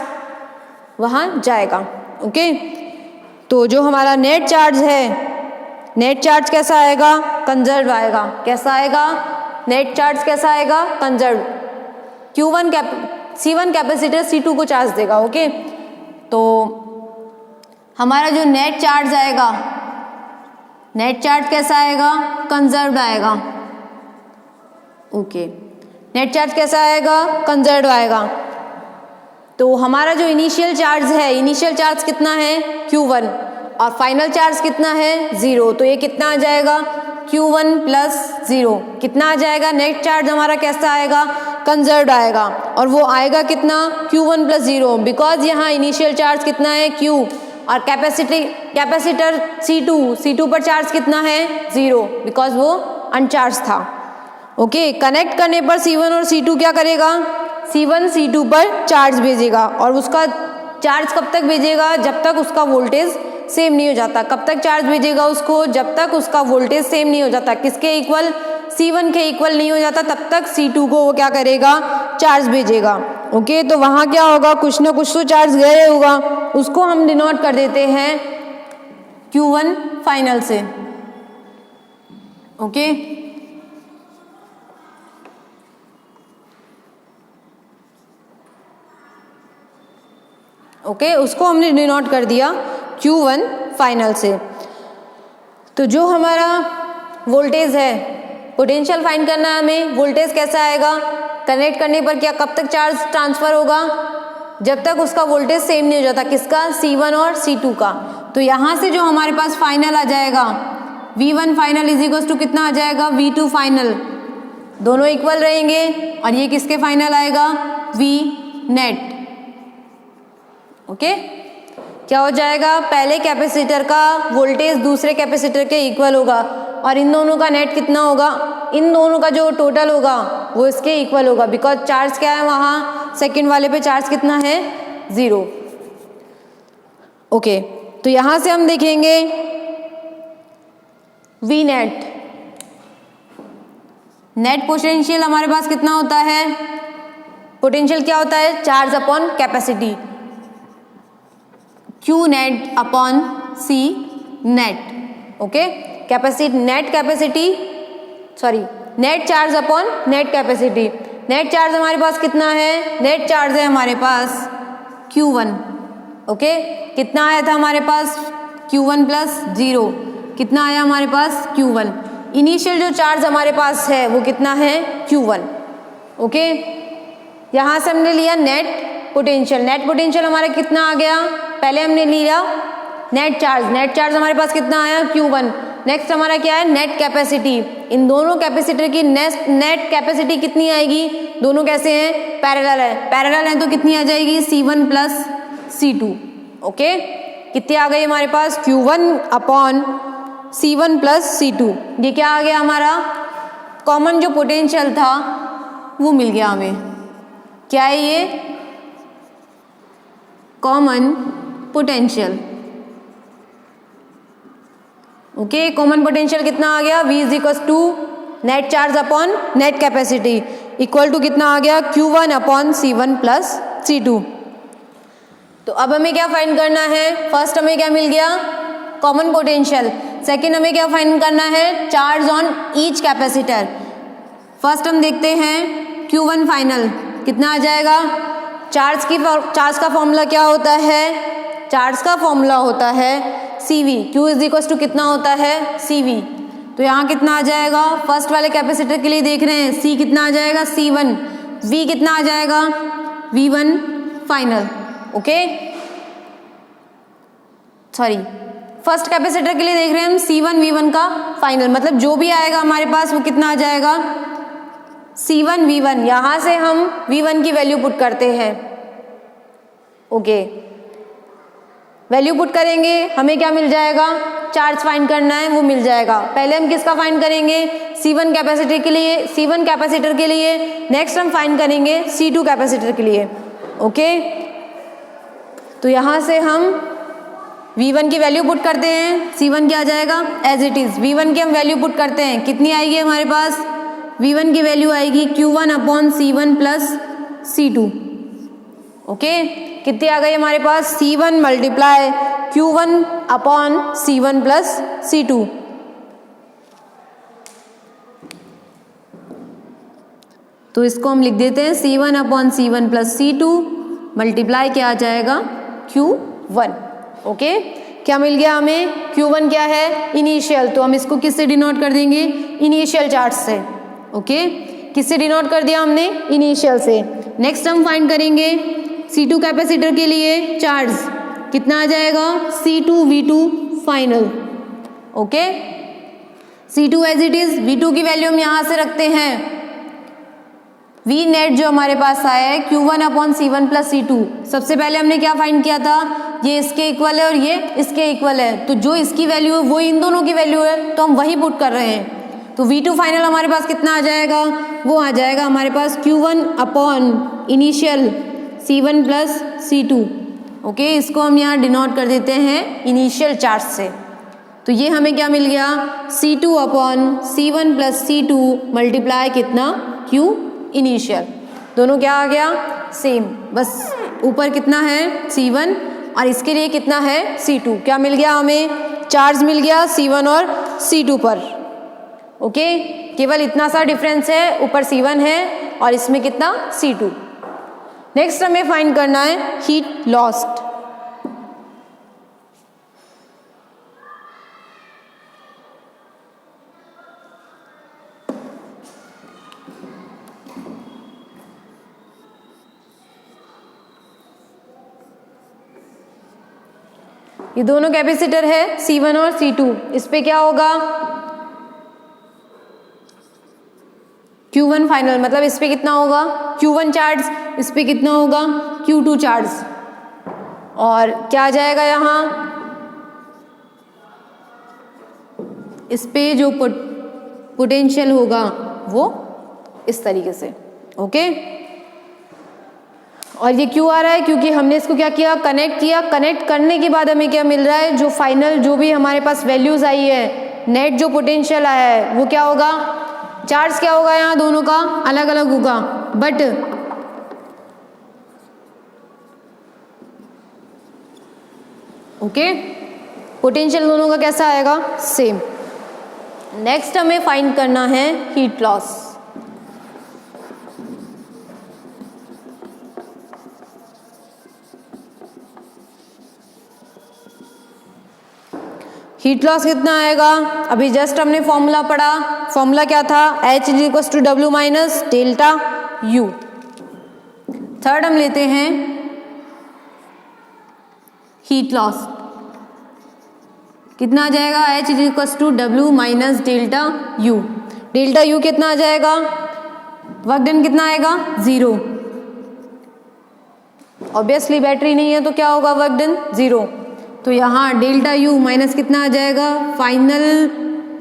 वहाँ जाएगा। ओके, तो जो हमारा नेट चार्ज है, नेट चार्ज कैसा आएगा? कंजर्व आएगा। कैसा आएगा? नेट चार्ज कैसा आएगा? कंजर्व। C1 कैपेसिटर C2 को चार्ज देगा। ओके, तो हमारा जो नेट चार्ज आएगा, नेट चार्ज कैसा आएगा? कंजर्व्ड आएगा। ओके, नेट चार्ज कैसा आएगा? कंजर्व्ड आएगा। तो हमारा जो इनिशियल चार्ज है, इनिशियल चार्ज कितना है? Q1 और फाइनल चार्ज कितना है 0, तो ये कितना आ जाएगा Q1 प्लस 0। कितना आ जाएगा, नेट चार्ज हमारा कैसा आएगा, कंजर्व्ड आएगा, और वो आएगा कितना Q1 प्लस 0, बिकॉज यहाँ इनिशियल चार्ज कितना है Q, और कैपेसिटर C2 पर चार्ज कितना है 0, बिकॉज वो अनचार्ज था। ओके, कनेक्ट करने पर C1 और C2 क्या करेगा, C1 C2 पर चार्ज भेजेगा, और उसका चार्ज कब तक भेजेगा, जब तक उसका वोल्टेज सेम नहीं हो जाता। कब तक चार्ज भेजेगा उसको, जब तक उसका वोल्टेज सेम नहीं हो जाता, किसके इक्वल, C1 के इक्वल नहीं हो जाता, तब तक C2 को वो क्या करेगा, चार्ज भेजेगा। ओके, तो वहाँ क्या होगा, कुछ ना कुछ तो चार्ज गया होगा, उसको हम डिनोट कर देते हैं Q1 फाइनल से। ओके, ओके, उसको हमने डिनोट कर दिया Q1 फाइनल से। तो जो हमारा वोल्टेज है, पोटेंशियल फाइंड करना है हमें, वोल्टेज कैसा आएगा, कनेक्ट करने पर क्या कब तक चार्ज ट्रांसफर होगा, जब तक उसका वोल्टेज सेम नहीं हो जाता, किसका, C1 और C2 का। तो यहाँ से जो हमारे पास फाइनल आ जाएगा V1 final is equal to कितना आ जाएगा, V2 फाइनल, दोनों इक्वल रहेंगे, और ये किसके फाइनल आएगा, V नेट। ओके, क्या हो जाएगा, पहले कैपेसिटर का वोल्टेज दूसरे कैपेसिटर के इक्वल होगा, और इन दोनों का नेट कितना होगा, इन दोनों का जो टोटल होगा वो इसके इक्वल होगा, बिकॉज चार्ज क्या है वहाँ, सेकंड वाले पे चार्ज कितना है 0। ओके, तो यहाँ से हम देखेंगे V नेट, नेट पोटेंशियल हमारे पास कितना होता है, पोटेंशियल क्या होता है, charge upon capacity, Q net upon C net. Okay, net charge upon net capacity. Net charge हमारे पास कितना है, नेट चार्ज है हमारे पास Q1। ओके, कितना आया था हमारे पास, Q1 प्लस 0, कितना आया हमारे पास Q1। इनिशियल जो चार्ज हमारे पास है वो कितना है Q1। ओके, यहाँ से हमने लिया नेट पोटेंशियल हमारा कितना आ गया, पहले हमने लिया नेट चार्ज हमारे पास कितना आया Q1। नेक्स्ट हमारा क्या है, नेट कैपेसिटी, इन दोनों कैपेसिटर की नेट कैपेसिटी कितनी आएगी, दोनों कैसे हैं, पैरेलल है तो कितनी आ जाएगी, C1 प्लस C2। ओके, कितनी आ गई हमारे पास, Q1 upon C1 plus C2। ये क्या आ गया हमारा, कॉमन जो पोटेंशियल था वो मिल गया हमें। क्या है ये, common potential. Okay, common potential कितना आ गया, V is equal to net charge upon net capacity equal to कितना आ गया, Q1 upon C1 plus C2। तो अब हमें क्या फाइंड करना है, फर्स्ट हमें क्या मिल गया, कॉमन पोटेंशियल। सेकंड हमें क्या फाइंड करना है, charge on each capacitor. First हम देखते हैं Q1 फाइनल कितना आ जाएगा, चार्ज का फॉर्मूला क्या होता है, चार्ज का फॉर्मूला होता है CV, Q is equal to कितना होता है CV। तो यहाँ कितना आ जाएगा, फर्स्ट वाले कैपेसिटर के लिए देख रहे हैं, C कितना आ जाएगा C1, V कितना आ जाएगा V1 final. Okay, sorry, first capacitor के लिए देख रहे हैं हम C1 V1 का फाइनल, मतलब जो भी आएगा हमारे पास वो कितना आ जाएगा C1 V1। यहाँ से हम V1 की वैल्यू पुट करते हैं। ओके, वैल्यू पुट करेंगे, हमें क्या मिल जाएगा, चार्ज फाइंड करना है वो मिल जाएगा। पहले हम किसका फाइंड करेंगे, C1 कैपेसिटर के लिए, नेक्स्ट हम फाइंड करेंगे C2 कैपेसिटर के लिए। ओके, तो यहाँ से हम V1 की वैल्यू पुट करते हैं, C1 क्या आ जाएगा एज इट इज, V1 की हम वैल्यू पुट करते हैं, कितनी आएगी हमारे पास, V1 की वैल्यू आएगी Q1 upon C1 plus C2। Okay, कितनी आ गई हमारे पास, C1 multiply Q1 upon C1 plus C2। तो इसको हम लिख देते हैं C1 upon C1 plus C2 multiply क्या आ जाएगा Q1। ओके, क्या मिल गया हमें, Q1 क्या है इनिशियल, तो हम इसको किससे डिनोट कर देंगे, इनिशियल चार्ज से। ओके, किससे डिनोट कर दिया हमने, इनिशियल से। नेक्स्ट हम फाइंड करेंगे C2 कैपेसिटर के लिए चार्ज कितना आ जाएगा, C2 V2 final. Okay, C2 as it is, V2 की वैल्यू हम यहाँ से रखते हैं। V नेट जो हमारे पास आया है Q1 upon C1 plus C2। सबसे पहले हमने क्या फाइंड किया था, ये इसके इक्वल है और ये इसके इक्वल है, तो जो इसकी वैल्यू है वो इन दोनों की वैल्यू है, तो हम वही पुट कर रहे हैं। तो V2 फाइनल हमारे पास कितना आ जाएगा, वो आ जाएगा हमारे पास Q1 upon initial C1 plus C2। Okay, इसको हम यहाँ डिनोट कर देते हैं इनिशियल चार्ज से। तो ये हमें क्या मिल गया, C2 upon C1 plus C2 multiply कितना Q इनिशियल। दोनों क्या आ गया, सेम, बस ऊपर कितना है C1 और इसके लिए कितना है C2। क्या मिल गया हमें, चार्ज मिल गया C1 और C2 पर। ओके, केवल इतना सा डिफरेंस है, ऊपर C1 है और इसमें कितना C2। नेक्स्ट हमें फाइंड करना है हीट लॉस्ट। ये दोनों कैपेसिटर है C1 और C2। इस पे क्या होगा, Q1 फाइनल, मतलब इस पे कितना होगा Q1 चार्ज, इस पे कितना होगा Q2 चार्ज। और क्या आ जाएगा यहाँ, इस पे जो पोटेंशियल होगा वो इस तरीके से। ओके, और ये क्यों आ रहा है, क्योंकि हमने इसको क्या किया, कनेक्ट किया। कनेक्ट करने के बाद हमें क्या मिल रहा है, जो फाइनल जो भी हमारे पास वैल्यूज आई है, नेट जो पोटेंशियल आया है वो क्या होगा, चार्ज क्या होगा, यहाँ दोनों का अलग अलग होगा, बट ओके, पोटेंशियल दोनों का कैसा आएगा, सेम। नेक्स्ट हमें फाइंड करना है हीट लॉस। हीट लॉस कितना आएगा, अभी जस्ट हमने फॉर्मूला पढ़ा। फॉर्मूला क्या था, H equals to W minus delta U। Third हम लेते हैं हीट लॉस, कितना आ जाएगा, H equals to W minus delta U। Delta U कितना आ जाएगा, वर्क डन कितना आएगा, 0। ऑब्वियसली बैटरी नहीं है तो क्या होगा, वर्क डन 0। तो यहाँ डेल्टा U माइनस कितना आ जाएगा, final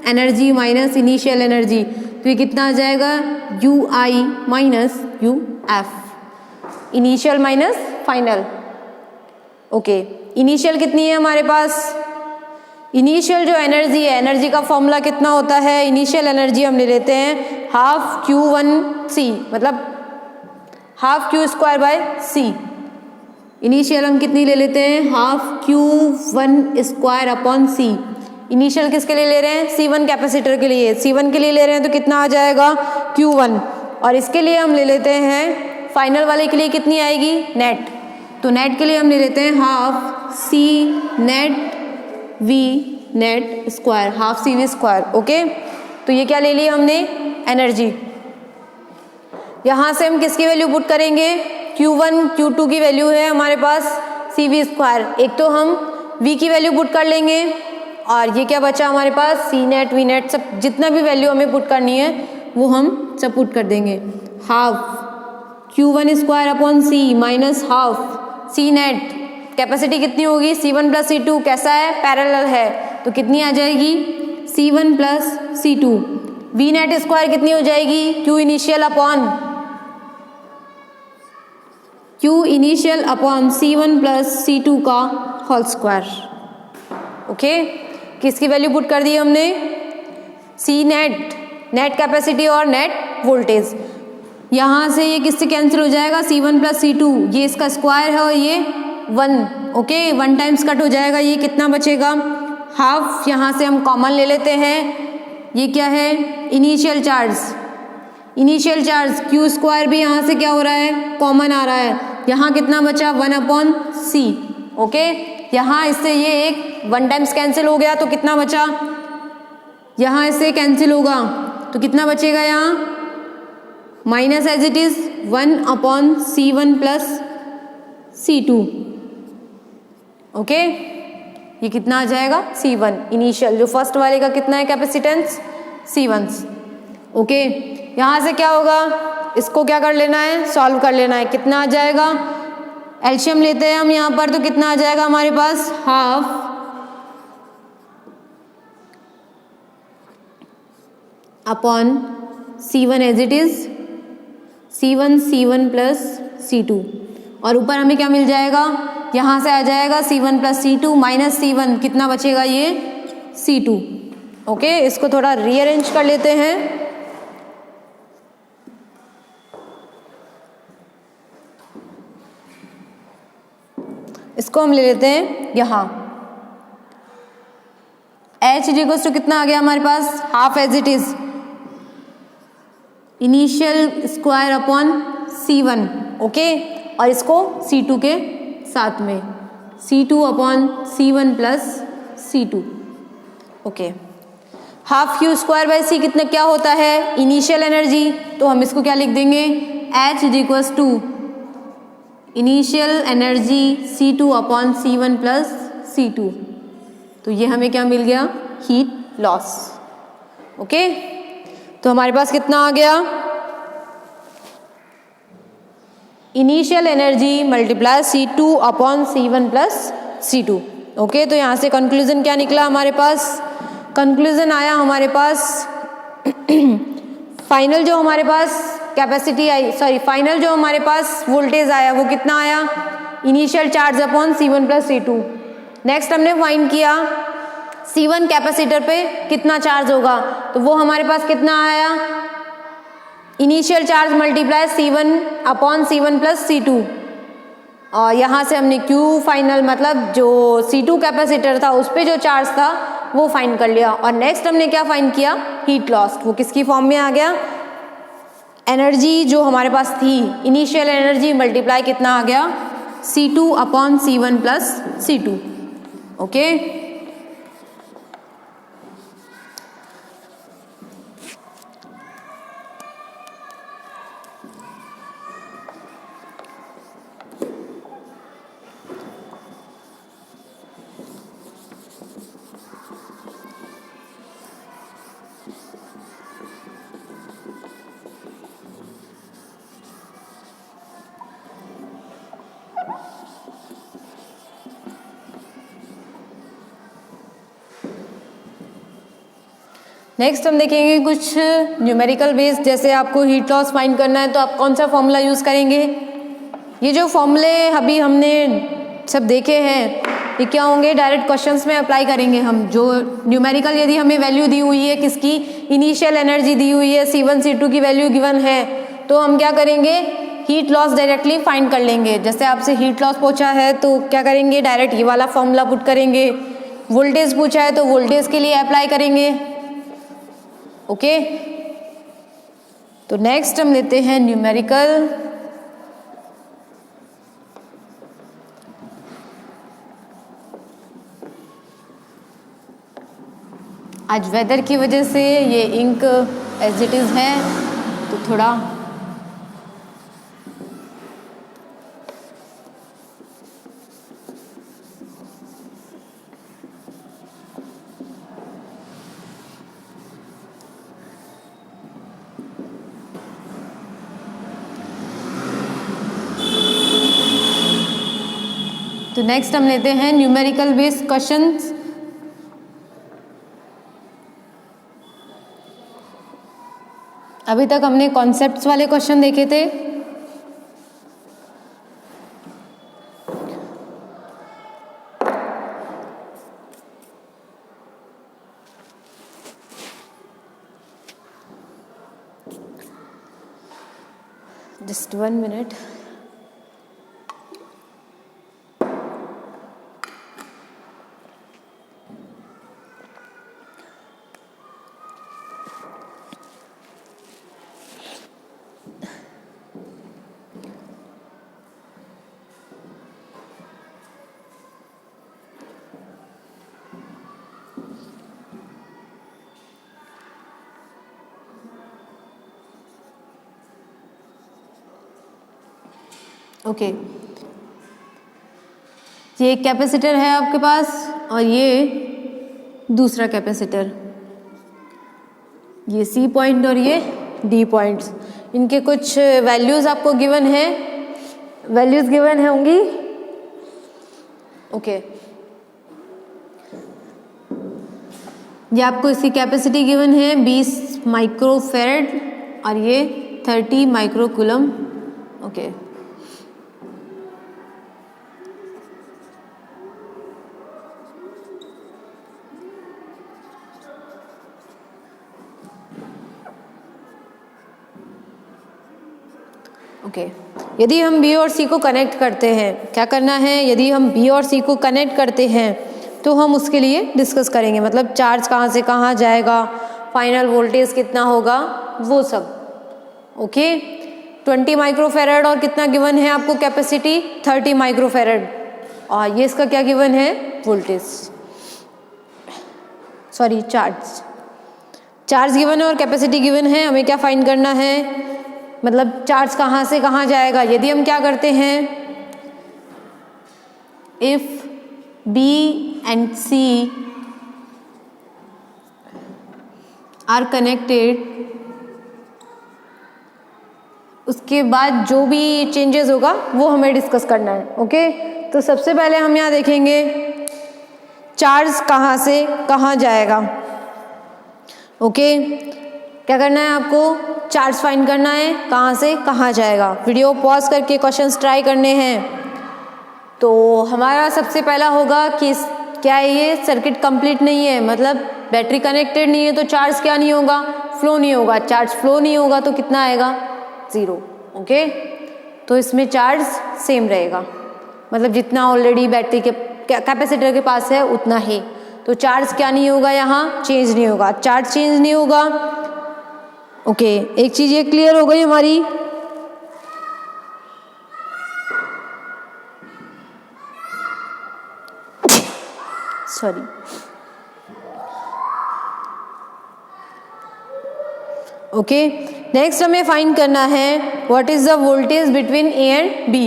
energy minus initial energy, तो ये कितना आ जाएगा, UI minus UF, initial minus final. Okay, initial कितनी है हमारे पास, इनिशियल जो एनर्जी है, एनर्जी का फॉर्मूला कितना होता है, इनिशियल एनर्जी हम ले लेते हैं हाफ Q1C, मतलब half Q square by C। Initial हम कितनी ले लेते हैं, half Q1 square upon C। Initial किसके लिए ले रहे हैं, C1 कैपेसिटर के लिए। C1 के लिए ले रहे हैं तो कितना आ जाएगा Q1, और इसके लिए हम ले लेते हैं फाइनल वाले के लिए कितनी आएगी, नेट। तो नेट के लिए हम ले लेते हैं half C net V net square, half CV square. Okay, तो ये क्या ले लिया हमने, एनर्जी। यहाँ से हम किसकी वैल्यू पुट करेंगे, Q1 Q2 की वैल्यू है हमारे पास CV स्क्वायर। एक तो हम V की वैल्यू पुट कर लेंगे, और ये क्या बचा हमारे पास, C नेट V नेट, सब जितना भी वैल्यू हमें पुट करनी है वो हम सब पुट कर देंगे। Half Q1 square upon C minus half C net, capacity कितनी होगी, C1 प्लस C2 कैसा है, पैरेलल है, तो कितनी आ जाएगी, C1 plus C2। V net square कितनी हो जाएगी, Q initial upon C1 plus C2 का होल स्क्वायर। ओके, किसकी वैल्यू पुट कर दी हमने, C नेट, नेट कैपेसिटी और नेट वोल्टेज। यहाँ से ये किससे कैंसिल हो जाएगा, C1 प्लस C2, ये इसका स्क्वायर है और ये 1। ओके, 1 टाइम्स कट हो जाएगा, ये कितना बचेगा, हाफ। यहाँ से हम कॉमन ले लेते हैं, ये क्या है, initial charge. Initial charge Q square भी यहाँ से क्या हो रहा है, कॉमन आ रहा है। यहाँ कितना बचा, 1 अपॉन C। ओके, यहाँ इससे ये एक 1 टाइम्स कैंसिल हो गया, तो कितना बचा, यहाँ इससे कैंसिल होगा तो कितना बचेगा, यहाँ minus as it is 1 upon C1 plus C2। ओके, ये कितना आ जाएगा C1 इनिशियल, जो फर्स्ट वाले का कितना है कैपेसिटेंस C1। ओके, यहाँ से क्या होगा, इसको क्या कर लेना है, सॉल्व कर लेना है। कितना आ जाएगा, एलसीएम लेते हैं हम यहाँ पर, तो कितना आ जाएगा हमारे पास, half upon C1 as it is, C1 plus C2, और ऊपर हमें क्या मिल जाएगा, यहाँ से आ जाएगा C1 plus C2 minus C1, कितना बचेगा ये C2। ओके, इसको थोड़ा रीअरेंज कर लेते हैं। इसको हम ले लेते हैं यहाँ, H इक्वल्स टू कितना आ गया हमारे पास, half as it is initial square upon C1। Okay, और इसको C2 के साथ में C2 upon C1 plus C2। Okay, half Q square by C कितना क्या होता है, इनिशियल एनर्जी, तो हम इसको क्या लिख देंगे, H equals to initial energy C2 upon C1 plus C2, तो ये हमें क्या मिल गया, हीट लॉस। ओके, तो हमारे पास कितना आ गया, initial energy multiply C2 upon C1 plus C2। Okay, तो यहाँ से कंक्लूजन क्या निकला हमारे पास, कंक्लूजन आया हमारे पास फाइनल जो हमारे पास कैपेसिटी आई, सॉरी फाइनल जो हमारे पास वोल्टेज आया वो कितना आया, initial charge upon C1 plus C2। Next हमने फाइंड किया C1 कैपेसिटर पे कितना चार्ज होगा, तो वो हमारे पास कितना आया, initial charge multiply C1 upon C1 plus C2, और यहाँ से हमने Q फाइनल मतलब जो C2 कैपेसिटर था उस पर जो चार्ज था वो फाइंड कर लिया। और नेक्स्ट हमने क्या फाइंड किया, हीट लॉस, वो किसकी फॉर्म में आ गया, एनर्जी जो हमारे पास थी इनिशियल एनर्जी मल्टीप्लाई कितना आ गया, C2 upon C1 plus C2। Okay, next हम देखेंगे कुछ न्यूमेरिकल बेस्ड, जैसे आपको हीट लॉस फाइंड करना है तो आप कौन सा फॉर्मूला यूज़ करेंगे। ये जो फॉर्मूले अभी हमने सब देखे हैं ये क्या होंगे, डायरेक्ट क्वेश्चंस में अप्लाई करेंगे हम। जो न्यूमेरिकल यदि हमें वैल्यू दी हुई है किसकी, इनिशियल एनर्जी दी हुई है, C1 C2 की वैल्यू गिवन है, तो हम क्या करेंगे, हीट लॉस डायरेक्टली फाइंड कर लेंगे। जैसे आपसे हीट लॉस पूछा है तो क्या करेंगे, डायरेक्ट ये वाला फॉर्मूला पुट करेंगे। वोल्टेज पूछा है तो वोल्टेज के लिए अप्लाई करेंगे। ओके, तो नेक्स्ट हम लेते हैं न्यूमेरिकल। आज वेदर की वजह से ये इंक एज इट इज़ है तो थोड़ा तो नेक्स्ट हम लेते हैं न्यूमेरिकल बेस्ड क्वेश्चंस। अभी तक हमने कॉन्सेप्ट्स वाले क्वेश्चन देखे थे। Just 1 minute. ओके, ये एक कैपेसिटर है आपके पास, और ये दूसरा कैपेसिटर, ये C पॉइंट और ये D पॉइंट्स, इनके कुछ वैल्यूज़ आपको गिवन है, वैल्यूज़ गिवन होंगी। ओके, ये आपको इसकी कैपेसिटी गिवन है 20 माइक्रोफेरेड और ये 30 माइक्रोकूलम। ओके, ओके, यदि हम B और C को कनेक्ट करते हैं, क्या करना है, यदि हम B और C को कनेक्ट करते हैं तो हम उसके लिए डिस्कस करेंगे, मतलब चार्ज कहाँ से कहाँ जाएगा, फाइनल वोल्टेज कितना होगा, वो सब। ओके, 20 माइक्रोफेरेड और कितना गिवन है आपको कैपेसिटी, 30 माइक्रोफेरेड, और ये इसका क्या गिवन है, वोल्टेज, सॉरी चार्ज गिवन है और कैपेसिटी गिवन है। हमें क्या फाइंड करना है, मतलब चार्ज कहाँ से कहाँ जाएगा। यदि हम क्या करते हैं, if B and C are connected, उसके बाद जो भी चेंजेस होगा वो हमें डिस्कस करना है। ओके, तो सबसे पहले हम यहाँ देखेंगे चार्ज कहाँ से कहाँ जाएगा। ओके, क्या करना है आपको, चार्ज फाइंड करना है, कहाँ से कहाँ जाएगा। वीडियो पॉज करके क्वेश्चंस ट्राई करने हैं। तो हमारा सबसे पहला होगा कि क्या ये सर्किट कंप्लीट नहीं है, मतलब बैटरी कनेक्टेड नहीं है, तो चार्ज क्या नहीं होगा, फ्लो नहीं होगा। चार्ज फ्लो नहीं होगा तो कितना आएगा, 0। ओके, तो इसमें चार्ज सेम रहेगा, मतलब जितना ऑलरेडी बैटरी के कैपेसिटर के पास है उतना ही। तो चार्ज क्या नहीं होगा, यहाँ चेंज नहीं होगा, चार्ज चेंज नहीं होगा। ओके, एक चीज़ ये क्लियर हो गई हमारी। सॉरी, ओके, नेक्स्ट हमें फाइंड करना है what is the voltage between A and B।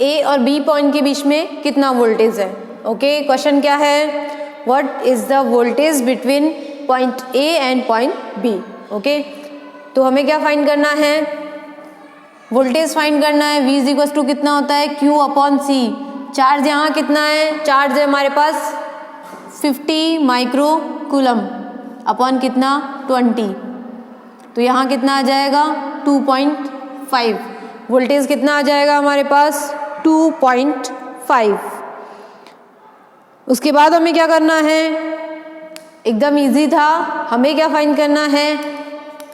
A और B पॉइंट के बीच में कितना वोल्टेज है। ओके, क्वेश्चन क्या है, what is the voltage between point A and point B। Okay, तो हमें क्या फाइंड करना है, वोल्टेज फाइंड करना है। V इज इक्वल टू कितना होता है, Q अपॉन C। चार्ज यहाँ कितना है, चार्ज है हमारे पास 50 माइक्रोकूलम अपॉन कितना, 20, तो यहाँ कितना आ जाएगा, 2.5। वोल्टेज कितना आ जाएगा हमारे पास, 2.5। उसके बाद हमें क्या करना है, एकदम इजी था, हमें क्या फाइंड करना है,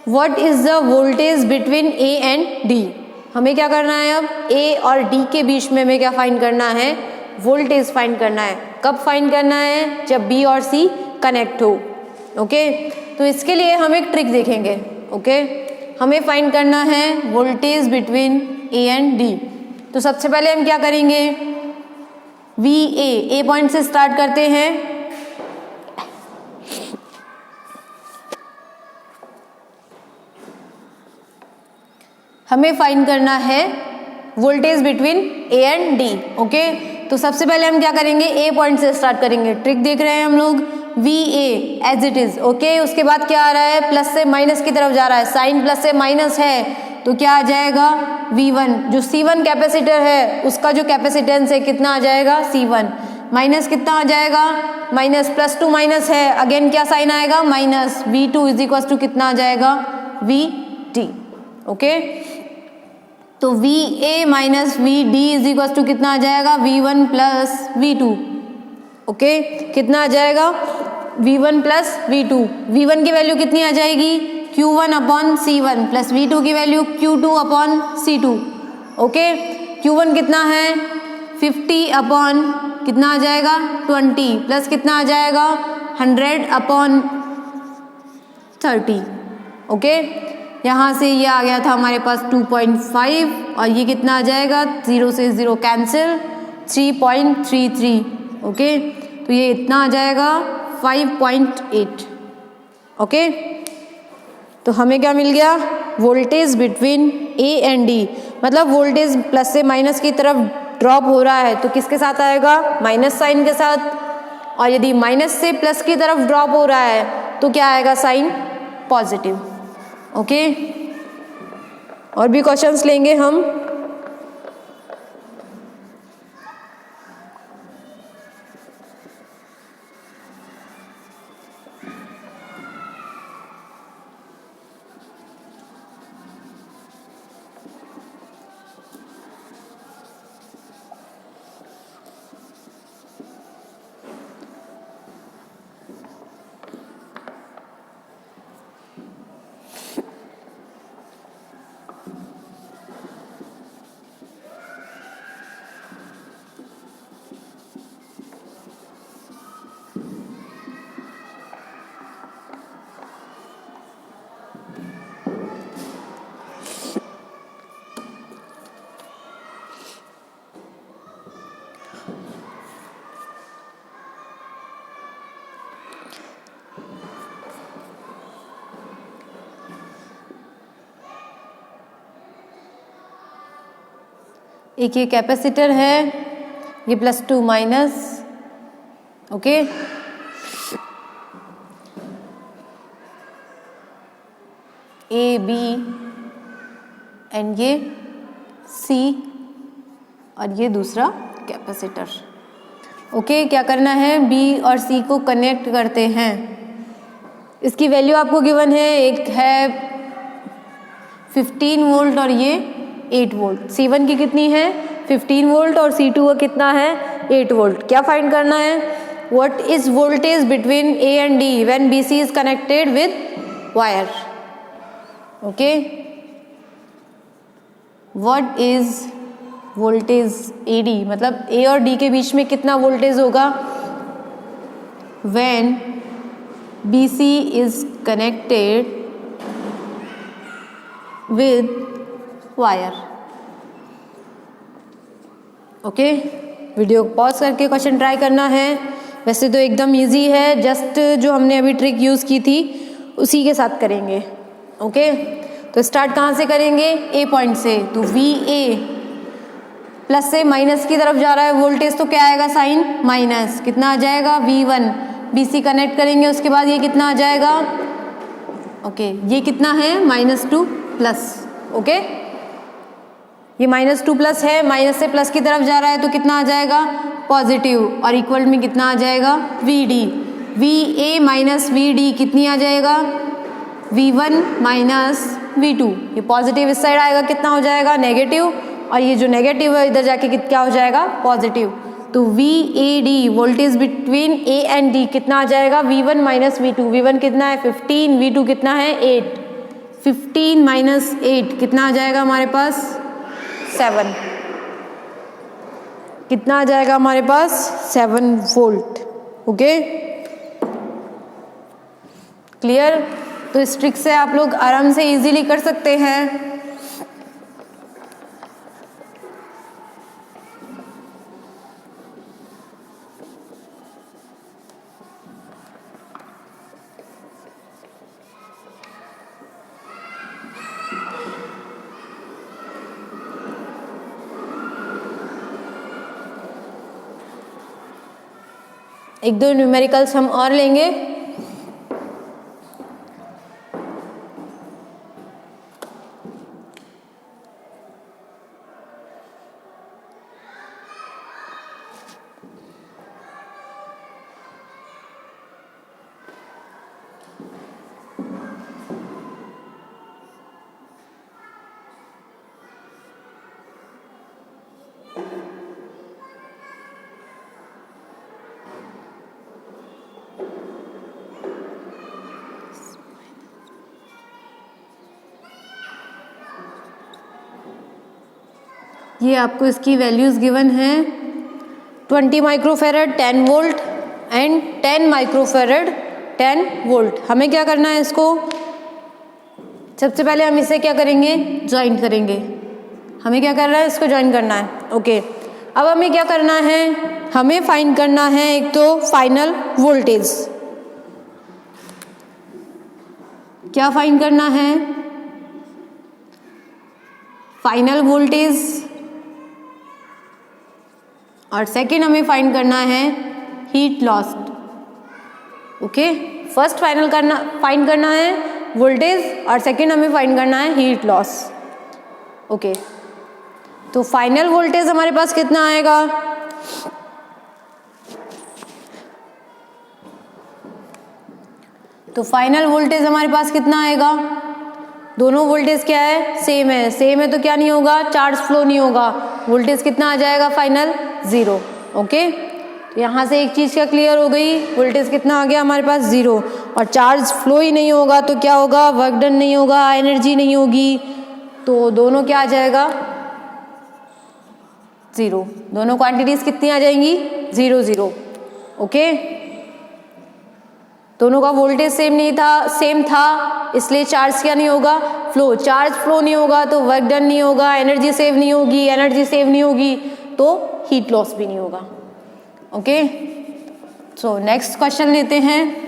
what is the voltage between A and D। हमें क्या करना है, अब A और D के बीच में हमें क्या फाइंड करना है, वोल्टेज फाइंड करना है। कब फाइंड करना है, जब B और C कनेक्ट हो। ओके, तो इसके लिए हम एक ट्रिक देखेंगे। ओके, हमें फाइंड करना है voltage between A and D। तो सबसे पहले हम क्या करेंगे, A पॉइंट से स्टार्ट करते हैं। हमें फाइंड करना है voltage between A and D। Okay, तो सबसे पहले हम क्या करेंगे, A पॉइंट से स्टार्ट करेंगे। ट्रिक देख रहे हैं हम लोग, VA as it is. Okay, उसके बाद क्या आ रहा है, प्लस से माइनस की तरफ जा रहा है, साइन प्लस से माइनस है, तो क्या आ जाएगा, V1। जो C1 कैपेसिटर है उसका जो कैपेसिटेंस है कितना आ जाएगा, C1। माइनस कितना आ जाएगा, माइनस, प्लस टू माइनस है, अगेन क्या साइन आएगा, minus. V2 is equal to कितना आ जाएगा, VT। ओके, तो VA minus VD is equal to कितना आ जाएगा, V1 प्लस V2। ओके, कितना आ जाएगा, V1 प्लस V2। V1 की वैल्यू कितनी आ जाएगी, Q1 upon C1 plus V2 की value Q2 upon C2। Okay, Q1 कितना है, 50 अपॉन कितना आ जाएगा, 20 प्लस कितना आ जाएगा, 100 अपॉन 30। ओके, यहाँ से ये आ गया था हमारे पास 2.5 और ये कितना आ जाएगा, 0 से 0 कैंसिल, 3.33। ओके, तो ये इतना आ जाएगा 5.8। ओके, तो हमें क्या मिल गया, voltage between A and D, मतलब वोल्टेज प्लस से माइनस की तरफ ड्रॉप हो रहा है तो किसके साथ आएगा, माइनस साइन के साथ। और यदि माइनस से प्लस की तरफ ड्रॉप हो रहा है तो क्या आएगा साइन, पॉजिटिव। ओके, और भी क्वेश्चंस लेंगे हम। एक ये कैपेसिटर है, ये +2 minus, okay. A B and ये सी और ये दूसरा कैपेसिटर। ओके, क्या करना है, बी और सी को कनेक्ट करते हैं। इसकी वैल्यू आपको गिवन है, एक है 15 वोल्ट और ये 8 वोल्ट। C1 की कितनी है, 15 वोल्ट और C2 का कितना है, 8 वोल्ट। क्या फाइंड करना है, what is voltage between A and D when BC is connected with wire. Okay, what is voltage AD, मतलब A और D के बीच में कितना वोल्टेज होगा when BC is connected with wire. Okay, video pause करके question try करना है। वैसे तो एकदम इजी है, जस्ट जो हमने अभी ट्रिक यूज़ की थी उसी के साथ करेंगे। ओके, तो स्टार्ट कहाँ से करेंगे, ए पॉइंट से। तो VA प्लस से माइनस की तरफ जा रहा है वोल्टेज, तो क्या आएगा, साइन माइनस। कितना आ जाएगा, V1। BC कनेक्ट करेंगे, उसके बाद ये कितना आ जाएगा, ओके, ये कितना है, -2 प्लस। ओके, ये -2 प्लस है, माइनस से प्लस की तरफ जा रहा है तो कितना आ जाएगा, पॉजिटिव। और इक्वल में कितना आ जाएगा, VD। VA माइनस VD कितनी आ जाएगा, V1 माइनस V2। ये पॉजिटिव इस साइड आएगा, कितना हो जाएगा, नेगेटिव। और ये जो नेगेटिव है इधर जाके क्या हो जाएगा, पॉजिटिव। तो VAD voltage between A and D कितना आ जाएगा, V1 माइनस V2। V1 कितना है, 15, V2 कितना है, 8। 15 माइनस 8 कितना आ जाएगा हमारे पास, 7। कितना आ जाएगा हमारे पास, 7 वोल्ट। Okay, clear. तो इस ट्रिक से आप लोग आराम से इजीली कर सकते हैं। एक दो न्यूमेरिकल्स हम और लेंगे। ये आपको इसकी वैल्यूज़ गिवन है, 20 microfarad 10 volt and 10 microfarad 10 volt. हमें क्या करना है, इसको सबसे पहले हम इसे क्या करेंगे, ज्वाइन करेंगे। हमें क्या करना है, इसको ज्वाइन करना है। ओके, अब हमें क्या करना है, हमें फाइंड करना है एक तो फाइनल वोल्टेज। क्या फाइंड करना है, फाइनल वोल्टेज। और सेकेंड हमें फाइंड करना है heat lost. Okay, first find करना है वोल्टेज और सेकंड हमें फाइंड करना है हीट लॉस। ओके, तो फाइनल वोल्टेज हमारे पास कितना आएगा? तो फाइनल वोल्टेज हमारे पास कितना आएगा? दोनों वोल्टेज क्या है? सेम है। सेम है तो क्या नहीं होगा? चार्ज फ्लो नहीं होगा। वोल्टेज कितना आ जाएगा फाइनल? 0। ओके, तो यहाँ से एक चीज़ क्या क्लियर हो गई? वोल्टेज कितना आ गया हमारे पास? 0। और चार्ज फ्लो ही नहीं होगा तो क्या होगा? वर्क डन नहीं होगा, एनर्जी नहीं होगी, तो दोनों क्या आ जाएगा? 0। दोनों क्वांटिटीज कितनी आ जाएंगी? 0 0। ओके, दोनों का वोल्टेज सेम था, इसलिए चार्ज क्या नहीं होगा? फ्लो। चार्ज फ्लो नहीं होगा तो वर्क डन नहीं होगा, एनर्जी सेव नहीं होगी, एनर्जी सेव नहीं होगी तो हीट लॉस भी नहीं होगा। ओके, सो नेक्स्ट क्वेश्चन लेते हैं।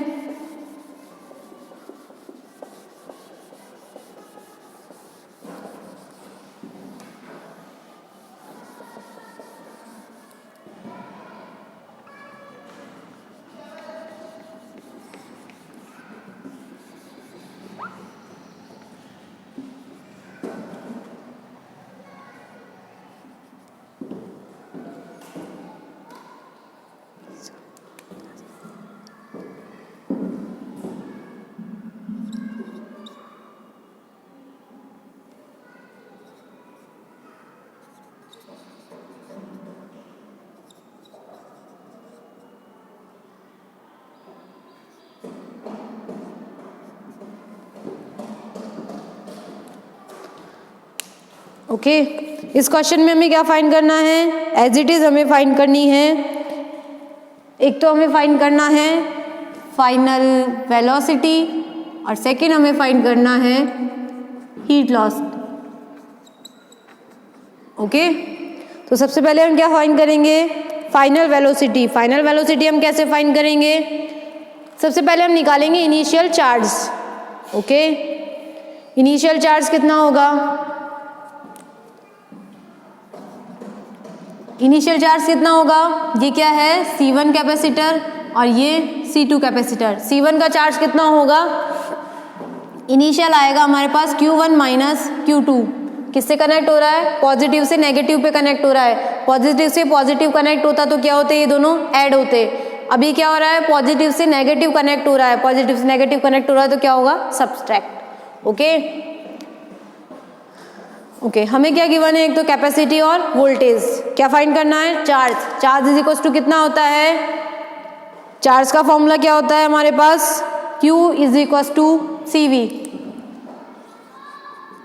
ओके, इस क्वेश्चन में हमें क्या फाइंड करना है? एज इट इज हमें फाइंड करनी है। एक तो हमें फाइंड करना है फाइनल वेलोसिटी और सेकंड हमें फाइंड करना है हीट लॉस। ओके, तो सबसे पहले हम क्या फाइंड करेंगे? Final velocity. फाइनल वेलोसिटी हम कैसे फाइंड करेंगे? सबसे पहले हम निकालेंगे initial charge. Okay, initial charge कितना होगा? इनिशियल चार्ज कितना होगा? ये क्या है? C1 कैपेसिटर और ये C2 कैपेसिटर। C1 का चार्ज कितना होगा? इनिशियल आएगा हमारे पास Q1 माइनस Q2। किससे कनेक्ट हो रहा है? पॉजिटिव से नेगेटिव पे कनेक्ट हो रहा है। पॉजिटिव से पॉजिटिव कनेक्ट होता तो क्या होते? ये दोनों ऐड होते। अभी क्या हो रहा है? पॉजिटिव से नेगेटिव कनेक्ट हो रहा है। पॉजिटिव से नेगेटिव कनेक्ट हो रहा है तो क्या होगा? सब्सट्रैक्ट। ओके, ओके, हमें क्या गिवन है? एक तो कैपेसिटी और वोल्टेज। क्या फाइंड करना है? Charge. Charge is equal to कितना होता है? चार्ज का फॉर्मूला क्या होता है हमारे पास? Q is equal to CV।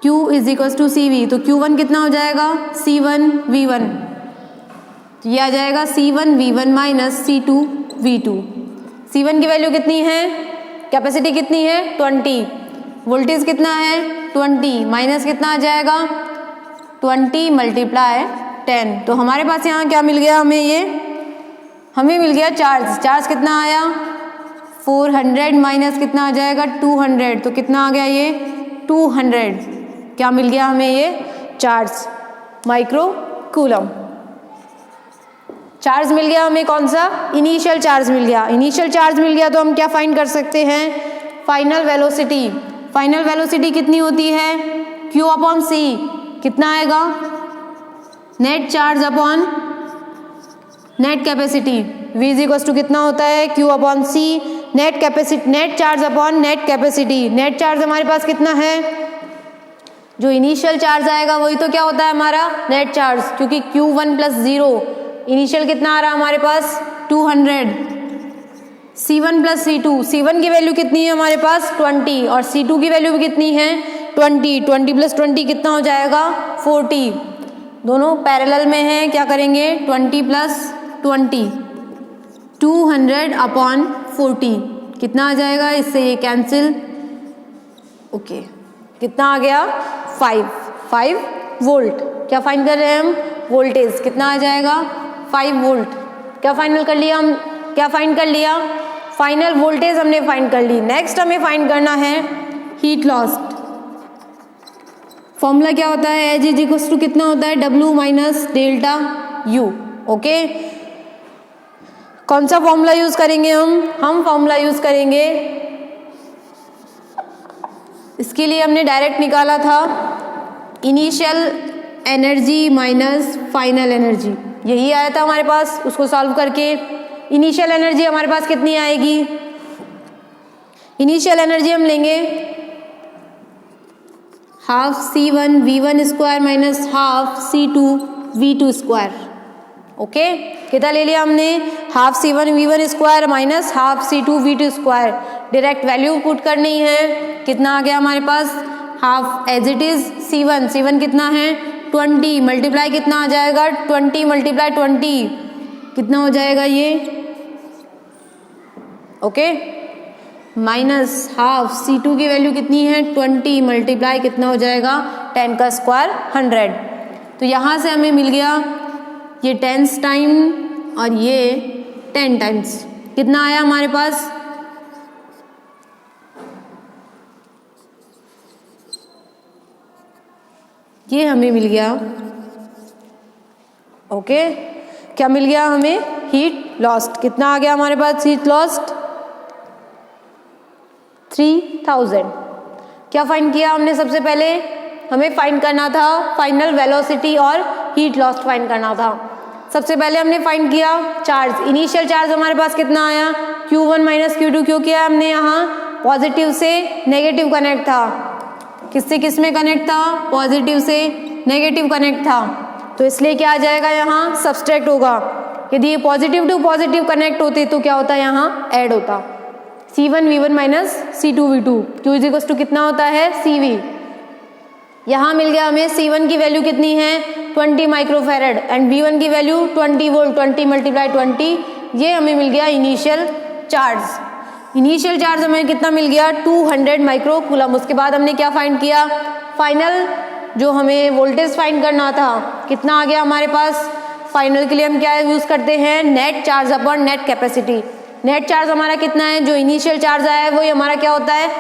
Q is equal to CV, तो Q1 कितना हो जाएगा? C1 V1। ये आ जाएगा C1 V1 minus C2 V2। C1 की वैल्यू कितनी है? कैपेसिटी कितनी है? 20। वोल्टेज कितना है? 20 माइनस कितना आ जाएगा? 20 मल्टीप्लाई 10। तो हमारे पास यहाँ क्या मिल गया हमें? हमें मिल गया चार्ज। चार्ज कितना आया? 400 माइनस कितना आ जाएगा? 200। तो कितना आ गया ये? 200। क्या मिल गया हमें? ये चार्ज माइक्रो कूलम। चार्ज मिल गया हमें। कौन सा? इनिशियल चार्ज मिल गया। इनिशियल चार्ज मिल गया तो हम क्या फाइंड कर सकते हैं? Final velocity. फाइनल वेलोसिटी कितनी होती है? Q upon C। कितना आएगा? Net charge upon net capacity. V is equal to कितना होता है? Q upon C। Net capacity, net charge upon net capacity. Net charge हमारे पास कितना है? जो इनिशियल चार्ज आएगा वही तो क्या होता है हमारा? नेट चार्ज, क्योंकि Q1 प्लस 0। इनिशियल कितना आ रहा है हमारे पास? 200। C1 plus C2। C1 की वैल्यू कितनी है हमारे पास? 20 और C2 की वैल्यू भी कितनी है? 20। 20 प्लस 20 कितना हो जाएगा? 40। दोनों पैरेलल में हैं। क्या करेंगे? 20 प्लस 20, 200 अपॉन 40 कितना आ जाएगा? इससे ये कैंसिल। ओके, कितना आ गया? 5 वोल्ट। क्या फाइंड कर रहे हैं हम? वोल्टेज। कितना आ जाएगा? 5 वोल्ट। क्या फाइनल कर लिया हम? क्या फाइंड कर लिया? फाइनल वोल्टेज हमने फाइंड कर ली। नेक्स्ट हमें फाइंड करना है हीट लॉस। फॉर्मूला क्या होता है? एज इज इक्वल टू कितना होता है? W minus delta U। Okay, कौन सा फॉर्मूला यूज करेंगे हम फॉर्मूला यूज करेंगे, इसके लिए हमने डायरेक्ट निकाला था initial energy minus final energy, यही आया था हमारे पास। उसको सॉल्व करके इनिशियल एनर्जी हमारे पास कितनी आएगी, इनिशियल एनर्जी हम लेंगे half C1 V1 square minus half C2 V2 square. Okay, कितना ले लिया हमने, half C1 V1 square minus half C2 V2 square. Direct value put करनी है, कितना आ गया हमारे पास, half as it is C1 कितना है 20, मल्टीप्लाई कितना आ जाएगा 20 मल्टीप्लाई 20 कितना हो जाएगा ये, ओके, माइनस हाफ C2 की वैल्यू कितनी है 20 मल्टीप्लाई कितना हो जाएगा 10 का स्क्वायर 100। तो यहाँ से हमें मिल गया ये 10 टाइम और ये 10 टाइम्स, कितना आया हमारे पास, ये हमें मिल गया। ओके, क्या मिल गया हमें, हीट लॉस्ट। कितना आ गया हमारे पास हीट लॉस्ट 3000। क्या फाइंड किया हमने, सबसे पहले हमें फाइंड करना था फाइनल वेलोसिटी और हीट लॉस्ट फाइंड करना था। सबसे पहले हमने फाइंड किया चार्ज, इनिशियल चार्ज हमारे पास कितना आया Q1 माइनस Q2, क्यों किया हमने यहाँ पॉजिटिव से नेगेटिव कनेक्ट था, किससे किस में कनेक्ट था, पॉजिटिव से नेगेटिव कनेक्ट था, तो इसलिए क्या आ जाएगा यहाँ सब्सट्रैक्ट होगा। यदि ये पॉजिटिव टू पॉजिटिव कनेक्ट होते तो क्या होता है यहाँ ऐड होता, C1 V1 minus C2 V2, Q is equal to कितना होता है CV। यहाँ मिल गया हमें C1 की वैल्यू कितनी है 20 माइक्रोफेरेड एंड V1 की वैल्यू 20 वोल्ट, 20 मल्टीप्लाई 20, ये हमें मिल गया इनिशियल चार्ज। इनिशियल चार्ज हमें कितना मिल गया 200 माइक्रो कूलम। उसके बाद हमने क्या फाइंड किया, फाइनल जो हमें वोल्टेज फाइंड करना था कितना आ गया हमारे पास। फाइनल के लिए हम क्या यूज करते हैं, net charge upon net capacity. Net charge हमारा कितना है, जो इनिशियल चार्ज आया है वो हमारा क्या होता है